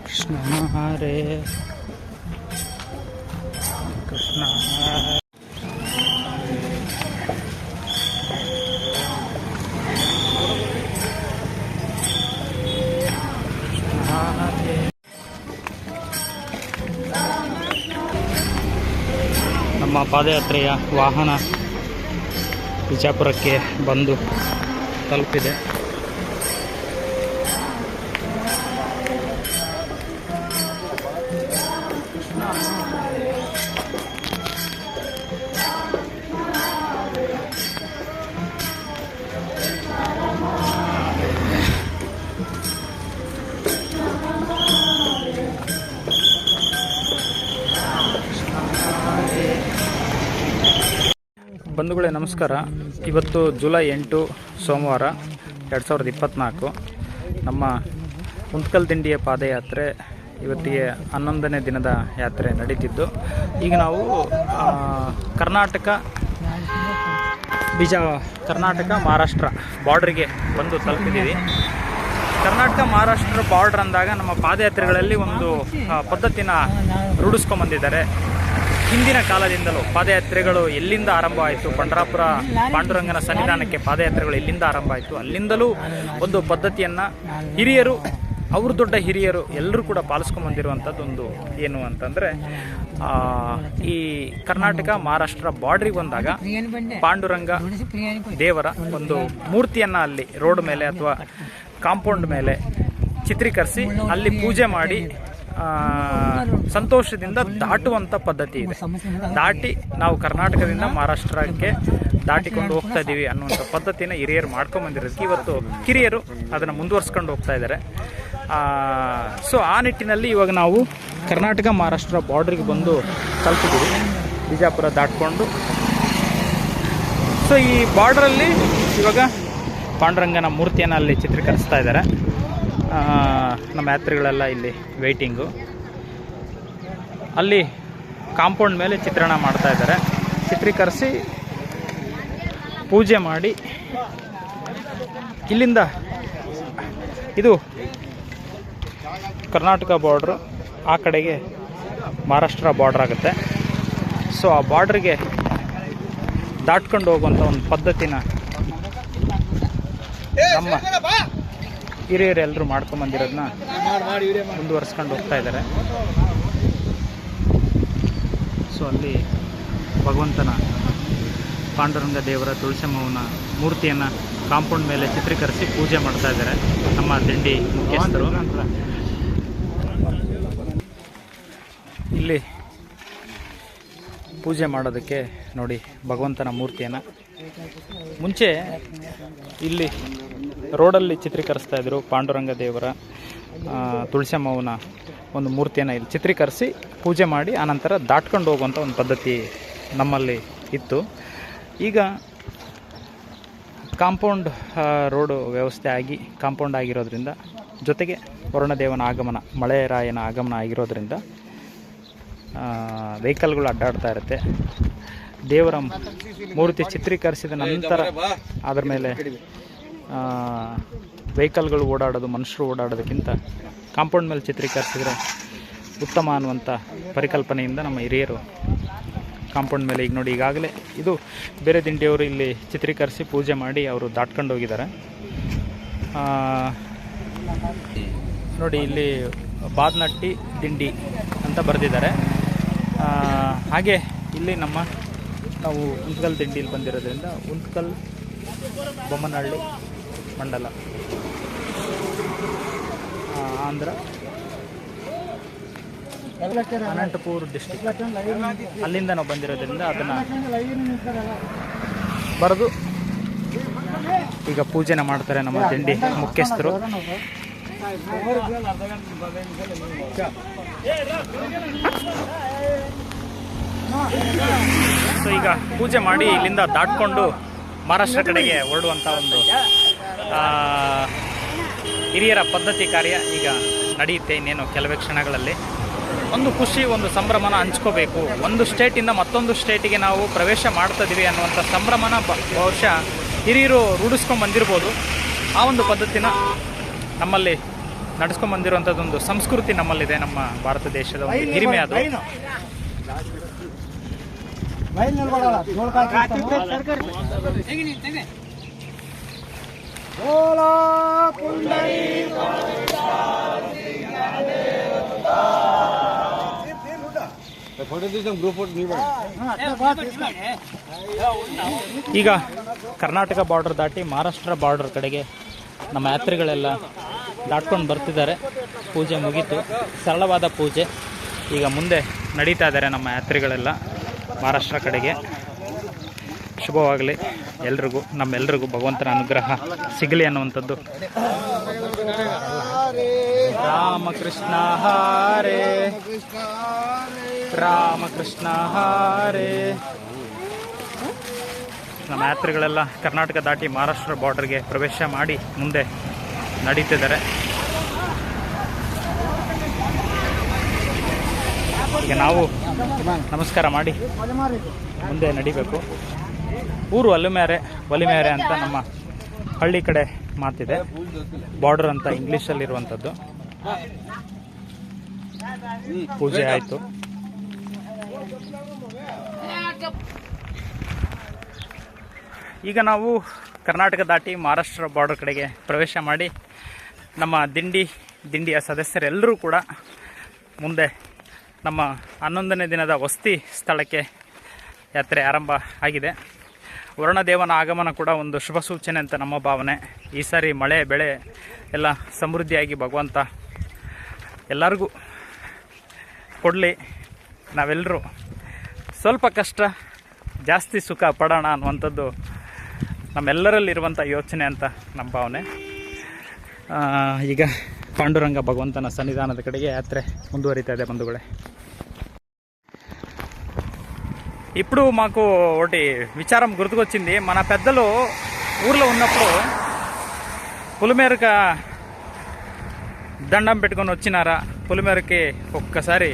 ಕೃಷ್ಣ ಹರೇ ಕೃಷ್ಣ ನಮ್ಮ ಪಾದಯಾತ್ರೆಯ ವಾಹನ ಬಿಜಾಪುರಕ್ಕೆ ಬಂದು ತಲುಪಿದೆ. ಬಂಧುಗಳೇ ನಮಸ್ಕಾರ. ಇವತ್ತು ಜುಲೈ 8 ಸೋಮವಾರ 2024. ನಮ್ಮ ಉಂತ್ಕಲ್ ದಿಂಡಿಯ ಪಾದಯಾತ್ರೆ ಇವತ್ತಿಗೆ 11ನೇ ದಿನದ ಯಾತ್ರೆ ನಡೀತಿದ್ದು. ಈಗ ನಾವು ಕರ್ನಾಟಕ ಮಹಾರಾಷ್ಟ್ರ ಬಾರ್ಡ್ರಿಗೆ ಬಂದು ತಲುಪಿದ್ದೀವಿ. ಕರ್ನಾಟಕ ಮಹಾರಾಷ್ಟ್ರ ಬಾರ್ಡ್ರ್ ಅಂದಾಗ ನಮ್ಮ ಪಾದಯಾತ್ರೆಗಳಲ್ಲಿ ಒಂದು ಪದ್ಧತಿನ ರೂಢಿಸ್ಕೊಂಬಂದಿದ್ದಾರೆ. ಹಿಂದಿನ ಕಾಲದಿಂದಲೂ ಪಾದಯಾತ್ರೆಗಳು ಎಲ್ಲಿಂದ ಆರಂಭ ಆಯಿತು, ಪಂಡರಾಪುರ ಪಾಂಡುರಂಗನ ಸನ್ನಿಧಾನಕ್ಕೆ ಪಾದಯಾತ್ರೆಗಳು ಎಲ್ಲಿಂದ ಆರಂಭ ಆಯಿತು, ಅಲ್ಲಿಂದಲೂ ಒಂದು ಪದ್ಧತಿಯನ್ನು ಹಿರಿಯರು, ಅವರು ದೊಡ್ಡ ಹಿರಿಯರು ಎಲ್ಲರೂ ಕೂಡ ಪಾಲಿಸ್ಕೊಂಬಂದಿರುವಂಥದ್ದು ಒಂದು ಏನು ಅಂತಂದರೆ, ಈ ಕರ್ನಾಟಕ ಮಹಾರಾಷ್ಟ್ರ ಬಾರ್ಡ್ರಿಗೆ ಬಂದಾಗ ಪಾಂಡುರಂಗ ದೇವರ ಒಂದು ಮೂರ್ತಿಯನ್ನು ಅಲ್ಲಿ ರೋಡ್ ಮೇಲೆ ಅಥವಾ ಕಾಂಪೌಂಡ್ ಮೇಲೆ ಚಿತ್ರೀಕರಿಸಿ ಅಲ್ಲಿ ಪೂಜೆ ಮಾಡಿ ಸಂತೋಷದಿಂದ ದಾಟುವಂಥ ಪದ್ಧತಿ ಇದೆ. ದಾಟಿ ನಾವು ಕರ್ನಾಟಕದಿಂದ ಮಹಾರಾಷ್ಟ್ರಕ್ಕೆ ದಾಟಿಕೊಂಡು ಹೋಗ್ತಾ ಇದ್ದೀವಿ ಅನ್ನುವಂಥ ಪದ್ಧತಿನ ಹಿರಿಯರು ಮಾಡ್ಕೊಂಬಂದಿರೋದಕ್ಕೆ ಇವತ್ತು ಕಿರಿಯರು ಅದನ್ನು ಮುಂದುವರ್ಸ್ಕೊಂಡು ಹೋಗ್ತಾ ಇದ್ದಾರೆ. ಸೊ ಆ ನಿಟ್ಟಿನಲ್ಲಿ ಇವಾಗ ನಾವು ಕರ್ನಾಟಕ ಮಹಾರಾಷ್ಟ್ರ ಬಾರ್ಡ್ರಿಗೆ ಬಂದು ತಲುಪಿದ್ದೀವಿ, ಬಿಜಾಪುರ ದಾಟ್ಕೊಂಡು. ಸೊ ಈ ಬಾರ್ಡ್ರಲ್ಲಿ ಇವಾಗ ಪಾಂಡುರಂಗನ ಮೂರ್ತಿಯನ್ನು ಅಲ್ಲಿ ಚಿತ್ರೀಕರಿಸ್ತಾ ಇದ್ದಾರೆ. ನಮ್ಮ ಯಾತ್ರಿಗಳೆಲ್ಲ ಇಲ್ಲಿ ವೆಯ್ಟಿಂಗು. ಅಲ್ಲಿ ಕಾಂಪೌಂಡ್ ಮೇಲೆ ಚಿತ್ರಣ ಮಾಡ್ತಾ ಇದ್ದಾರೆ. ಚಿತ್ರೀಕರಿಸಿ ಪೂಜೆ ಮಾಡಿ ಇಲ್ಲಿಂದ ಇದು ಕರ್ನಾಟಕ ಬಾರ್ಡ್ರು, ಆ ಕಡೆಗೆ ಮಹಾರಾಷ್ಟ್ರ ಬಾರ್ಡ್ರ್ ಆಗುತ್ತೆ. ಸೊ ಆ ಬಾರ್ಡ್ರಿಗೆ ದಾಟ್ಕೊಂಡು ಹೋಗುವಂಥ ಒಂದು ಪದ್ಧತಿನ ನಮ್ಮ ಹಿರಿಯರು ಎಲ್ಲರೂ ಮಾಡ್ಕೊಂಬಂದಿರೋದನ್ನ ಮುಂದುವರ್ಸ್ಕೊಂಡು ಹೋಗ್ತಾ ಇದ್ದಾರೆ. ಸೊ ಅಲ್ಲಿ ಭಗವಂತನ ಪಾಂಡುರಂಗ ದೇವರ ತುಳಸಮ್ಮನ ಮೂರ್ತಿಯನ್ನು ಕಾಂಪೌಂಡ್ ಮೇಲೆ ಚಿತ್ರೀಕರಿಸಿ ಪೂಜೆ ಮಾಡ್ತಾ ಇದ್ದಾರೆ ನಮ್ಮ ದಿಂಡಿ ಮುಖ್ಯಸ್ಥರು. ಇಲ್ಲಿ ಪೂಜೆ ಮಾಡೋದಕ್ಕೆ ನೋಡಿ ಭಗವಂತನ ಮೂರ್ತಿಯನ್ನು ಮುಂಚೆ ಇಲ್ಲಿ ರೋಡಲ್ಲಿ ಚಿತ್ರೀಕರಿಸ್ತಾ ಇದ್ರು. ಪಾಂಡುರಂಗ ದೇವರ ತುಳಸಮ್ಮನ ಒಂದು ಮೂರ್ತಿಯನ್ನು ಇಲ್ಲಿ ಚಿತ್ರೀಕರಿಸಿ ಪೂಜೆ ಮಾಡಿ ಆನಂತರ ದಾಟ್ಕೊಂಡು ಹೋಗುವಂಥ ಒಂದು ಪದ್ಧತಿ ನಮ್ಮಲ್ಲಿ ಇತ್ತು. ಈಗ ಕಾಂಪೌಂಡ್ ರೋಡು ವ್ಯವಸ್ಥೆ ಆಗಿ ಕಾಂಪೌಂಡ್ ಆಗಿರೋದ್ರಿಂದ, ಜೊತೆಗೆ ವರುಣದೇವನ ಆಗಮನ, ಮಳೆರಾಯನ ಆಗಮನ ಆಗಿರೋದ್ರಿಂದ ವೆಹಿಕಲ್ಗಳು ಅಡ್ಡಾಡ್ತಾ ಇರುತ್ತೆ. ದೇವರ ಮೂರ್ತಿ ಚಿತ್ರೀಕರಿಸಿದ ನಂತರ ಅದರ ಮೇಲೆ ವೆಹಿಕಲ್ಗಳು ಓಡಾಡೋದು, ಮನುಷ್ಯರು ಓಡಾಡೋದಕ್ಕಿಂತ ಕಾಂಪೌಂಡ್ ಮೇಲೆ ಚಿತ್ರೀಕರಿಸಿದರೆ ಉತ್ತಮ ಅನ್ನುವಂಥ ಪರಿಕಲ್ಪನೆಯಿಂದ ನಮ್ಮ ಹಿರಿಯರು ಕಾಂಪೌಂಡ್ ಮೇಲೆ ಈಗ ನೋಡಿ, ಈಗಾಗಲೇ ಇದು ಬೇರೆ ದಿಂಡಿಯವರು ಇಲ್ಲಿ ಚಿತ್ರೀಕರಿಸಿ ಪೂಜೆ ಮಾಡಿ ಅವರು ದಾಟ್ಕೊಂಡು ಹೋಗಿದ್ದಾರೆ. ನೋಡಿ ಇಲ್ಲಿ ಬಾದ್ನಟ್ಟಿ ದಿಂಡಿ ಅಂತ ಬರೆದಿದ್ದಾರೆ. ಹಾಗೆ ಇಲ್ಲಿ ನಾವು ಉಂತ್ಕಲ್ ದಿಂಡಿಯಲ್ಲಿ ಬಂದಿರೋದ್ರಿಂದ ಉಂತ್ಕಲ್ ಬೊಮ್ಮನಹಳ್ಳಿ ಮಂಡಲ, ಆಂಧ್ರ, ಅನಂತಪುರ ಡಿಸ್ಟಿಕ್, ಅಲ್ಲಿಂದ ನಾವು ಬಂದಿರೋದ್ರಿಂದ ಅದನ್ನು ಬರೆದು ಈಗ ಪೂಜೆನ ಮಾಡ್ತಾರೆ ನಮ್ಮ ದಿಂಡಿ ಮುಖ್ಯಸ್ಥರು. ಸೊ ಈಗ ಪೂಜೆ ಮಾಡಿ ಇಲ್ಲಿಂದ ದಾಟ್ಕೊಂಡು ಮಹಾರಾಷ್ಟ್ರ ಕಡೆಗೆ ಹೊರಡುವಂಥ ಒಂದು ಹಿರಿಯರ ಪದ್ಧತಿ ಕಾರ್ಯ ಈಗ ನಡೆಯುತ್ತೆ ಇನ್ನೇನು ಕೆಲವೇ ಕ್ಷಣಗಳಲ್ಲಿ. ಒಂದು ಖುಷಿ, ಒಂದು ಸಂಭ್ರಮನ ಹಂಚ್ಕೋಬೇಕು. ಒಂದು ಸ್ಟೇಟಿಂದ ಮತ್ತೊಂದು ಸ್ಟೇಟಿಗೆ ನಾವು ಪ್ರವೇಶ ಮಾಡ್ತಿದ್ದೀವಿ ಅನ್ನುವಂಥ ಸಂಭ್ರಮನ ಬಹುಶಃ ಹಿರಿಯರು ರೂಢಿಸ್ಕೊಂಡು ಬಂದಿರ್ಬೋದು. ಆ ಒಂದು ಪದ್ಧತಿನ ನಮ್ಮಲ್ಲಿ ನಡೆಸ್ಕೊಂಡು ಬಂದಿರುವಂಥದ್ದೊಂದು ಸಂಸ್ಕೃತಿ ನಮ್ಮಲ್ಲಿದೆ. ನಮ್ಮ ಭಾರತ ದೇಶದ ಒಂದು ಹಿರಿಮೆ ಅದು. ಈಗ ಕರ್ನಾಟಕ ಬಾರ್ಡರ್ ದಾಟಿ ಮಹಾರಾಷ್ಟ್ರ ಬಾರ್ಡರ್ ಕಡೆಗೆ ನಮ್ಮ ಯಾತ್ರಿಗಳೆಲ್ಲ ದಾಟ್ಕೊಂಡು ಬರ್ತಿದ್ದಾರೆ. ಪೂಜೆ ಮುಗೀತು, ಸರಳವಾದ ಪೂಜೆ. ಈಗ ಮುಂದೆ ನಡೀತಾ ಇದ್ದಾರೆ ನಮ್ಮ ಯಾತ್ರಿಗಳೆಲ್ಲ ಮಹಾರಾಷ್ಟ್ರ ಕಡೆಗೆ. ಶುಭವಾಗಲಿ ಎಲ್ರಿಗೂ, ನಮ್ಮೆಲ್ರಿಗೂ ಭಗವಂತನ ಅನುಗ್ರಹ ಸಿಗಲಿ ಅನ್ನುವಂಥದ್ದು. ರಾಮಕೃಷ್ಣ ಹರೇ ರಾಮಕೃಷ್ಣ ಹರೇ. ನಮ್ಮ ಯಾತ್ರಿಗಳೆಲ್ಲ ಕರ್ನಾಟಕ ದಾಟಿ ಮಹಾರಾಷ್ಟ್ರ ಬಾರ್ಡರ್ಗೆ ಪ್ರವೇಶ ಮಾಡಿ ಮುಂದೆ ನಡೀತಿದ್ದಾರೆ. ಈಗ ನಾವು ನಮಸ್ಕಾರ ಮಾಡಿ ಮುಂದೆ ನಡಿಬೇಕು. ಊರು ಒಲಿಮೇರೆ ಅಂತ ನಮ್ಮ ಹಳ್ಳಿ ಕಡೆ ಮಾತಿದೆ. ಬಾರ್ಡರ್ ಅಂತ ಇಂಗ್ಲೀಷಲ್ಲಿರುವಂಥದ್ದು. ಪೂಜೆ ಆಯಿತು. ಈಗ ನಾವು ಕರ್ನಾಟಕ ದಾಟಿ ಮಹಾರಾಷ್ಟ್ರ ಬಾರ್ಡರ್ ಕಡೆಗೆ ಪ್ರವೇಶ ಮಾಡಿ ನಮ್ಮ ದಿಂಡಿಯ ಸದಸ್ಯರೆಲ್ಲರೂ ಕೂಡ ಮುಂದೆ ನಮ್ಮ 11ನೇ ದಿನದ ವಸತಿ ಸ್ಥಳಕ್ಕೆ ಯಾತ್ರೆ ಆರಂಭ ಆಗಿದೆ. ವರುಣದೇವನ ಆಗಮನ ಕೂಡ ಒಂದು ಶುಭ ಸೂಚನೆ ಅಂತ ನಮ್ಮ ಭಾವನೆ. ಈ ಸಾರಿ ಮಳೆ ಬೆಳೆ ಎಲ್ಲ ಸಮೃದ್ಧಿಯಾಗಿ ಭಗವಂತ ಎಲ್ಲರಿಗೂ ಕೊಡಲಿ. ನಾವೆಲ್ಲರೂ ಸ್ವಲ್ಪ ಕಷ್ಟ ಜಾಸ್ತಿ ಸುಖ ಪಡೋಣ ಅನ್ನುವಂಥದ್ದು ನಮ್ಮೆಲ್ಲರಲ್ಲಿರುವಂಥ ಯೋಚನೆ ಅಂತ ನಮ್ಮ ಭಾವನೆ. ಈಗ ಪಾಂಡುರಂಗ ಭಗವಂತನ ಸನ್ನಿಧಾನದ ಕಡೆಗೆ ಯಾತ್ರೆ ముందువరితా ಇದೆ ಬಂಧುಗಳೇ. ఇప్పుడు మాకు ఒకటి విచారం గుర్తుకొచ్చింది. మన పెద్దలు ఊర్లో ఉన్నప్పుడు పులిమేరక దండం పెట్టుకొని వచ్చినారా, పులిమేరకి ఒక్కసారి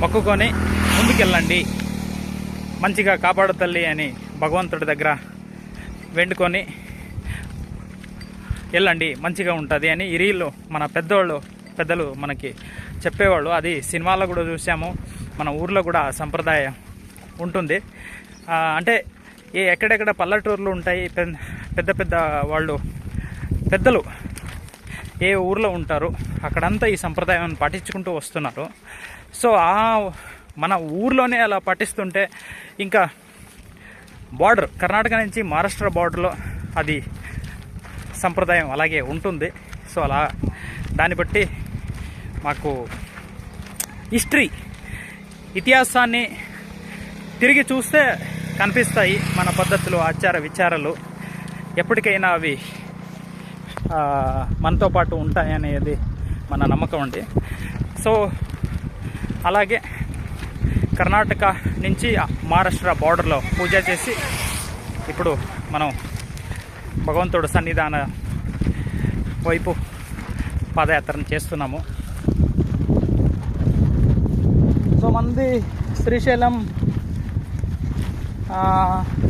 మొక్కుకొని ముందుకెళ్ళండి, మంచిగా కాపాడు తల్లి అని భగవంతుడి దగ్గర వెండుకొని వెళ్ళండి, మంచిగా ఉంటుంది అని ఇరీళ్ళు మన పెద్దలు మనకి చెప్పేవాళ్ళు. అది సినిమాలో కూడా చూసాము, మన ఊర్లో కూడా సంప్రదాయం ఉంటుంది. అంటే ఎక్కడెక్కడ పల్లెటూర్లు ఉంటాయి, పెద్ద వాళ్ళు పెద్దలు ఏ ఊర్లో ఉంటారో అక్కడంతా ఈ సంప్రదాయాన్ని పాటించుకుంటూ వస్తున్నారు. సో మన ఊర్లోనే అలా పాటిస్తుంటే ఇంకా బార్డర్ కర్ణాటక నుంచి మహారాష్ట్ర బార్డర్లో అది సంప్రదాయం అలాగే ఉంటుంది. సో అలా దాన్ని బట్టి మాకు ఇతిహాసాన్ని తిరిగి చూస్తే కనిపిస్తాయి మన పద్ధతులు, ఆచార విచారాలు. ఎప్పటికైనా అవి మనతో పాటు ఉంటాయనేది మన నమ్మకం అండి. సో అలాగే కర్ణాటక నుంచి మహారాష్ట్ర బార్డర్లో పూజ చేసి ఇప్పుడు మనం భగవంతుడు సన్నిధాన వైపు పాదయాత్రను చేస్తున్నాము. సో మంది శ్రీశైలం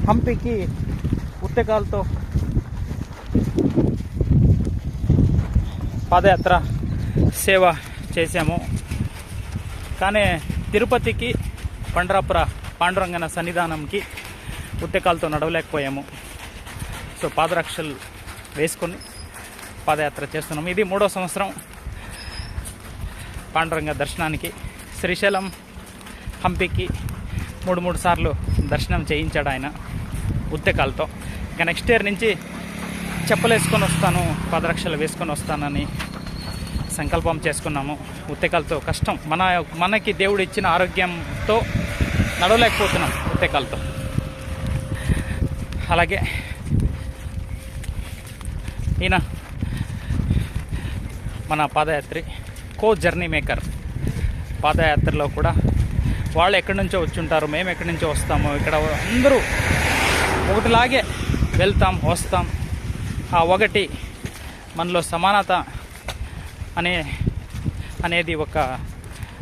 హంపికి ఉత్తకాలతో పాదయాత్ర సేవ చేశాము. కానీ తిరుపతికి పండ్రాపుర పాండురంగన సన్నిధానంకి ఉత్తకాలతో నడవలేకపోయాము. సో పాదరక్షలు వేసుకొని పాదయాత్ర చేస్తున్నాము. ఇది 3వ సంవత్సరం పాండురంగ దర్శనానికి. శ్రీశైలం హంపికి 3 సార్లు దర్శనం చేయించాడు ఆయన ఉత్తకాలతో. ఇంకా నెక్స్ట్ ఇయర్ నుంచి చెప్పులు వేసుకొని వస్తాను, పాదరక్షలు వేసుకొని వస్తానని సంకల్పం చేసుకున్నాము. ఉత్తకాలతో కష్టం, మనకి దేవుడు ఇచ్చిన ఆరోగ్యంతో నడవలేకపోతున్నాం ఉత్తకాలతో. అలాగే ఈయన మన పాదయాత్రి జర్నీ మేకర్. పాదయాత్రలో కూడా వాళ్ళు ఎక్కడి నుంచో వచ్చి ఉంటారు, మేము ఎక్కడి నుంచో వస్తాము. ఇక్కడ అందరూ ఒకటిలాగే వెళ్తాం వస్తాం. ఆ ఒకటి మనలో సమానత అనేది ఒక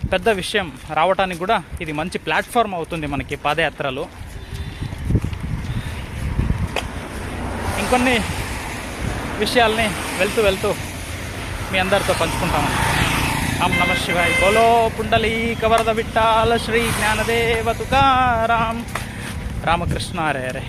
పెద్ద విషయం రావటానికి కూడా ఇది మంచి ప్లాట్ఫామ్ అవుతుంది మనకి పాదయాత్రలు. ఇంకొన్ని విషయాల్ని వెళ్తూ మీ అందరితో పంచుకుంటాము. ఓం నమ శివాయ. బోలో పుండలీక వరద విఠ్ఠల శ్రీ జ్ఞానదేవ తుకారాం. రామకృష్ణ హరే హరే.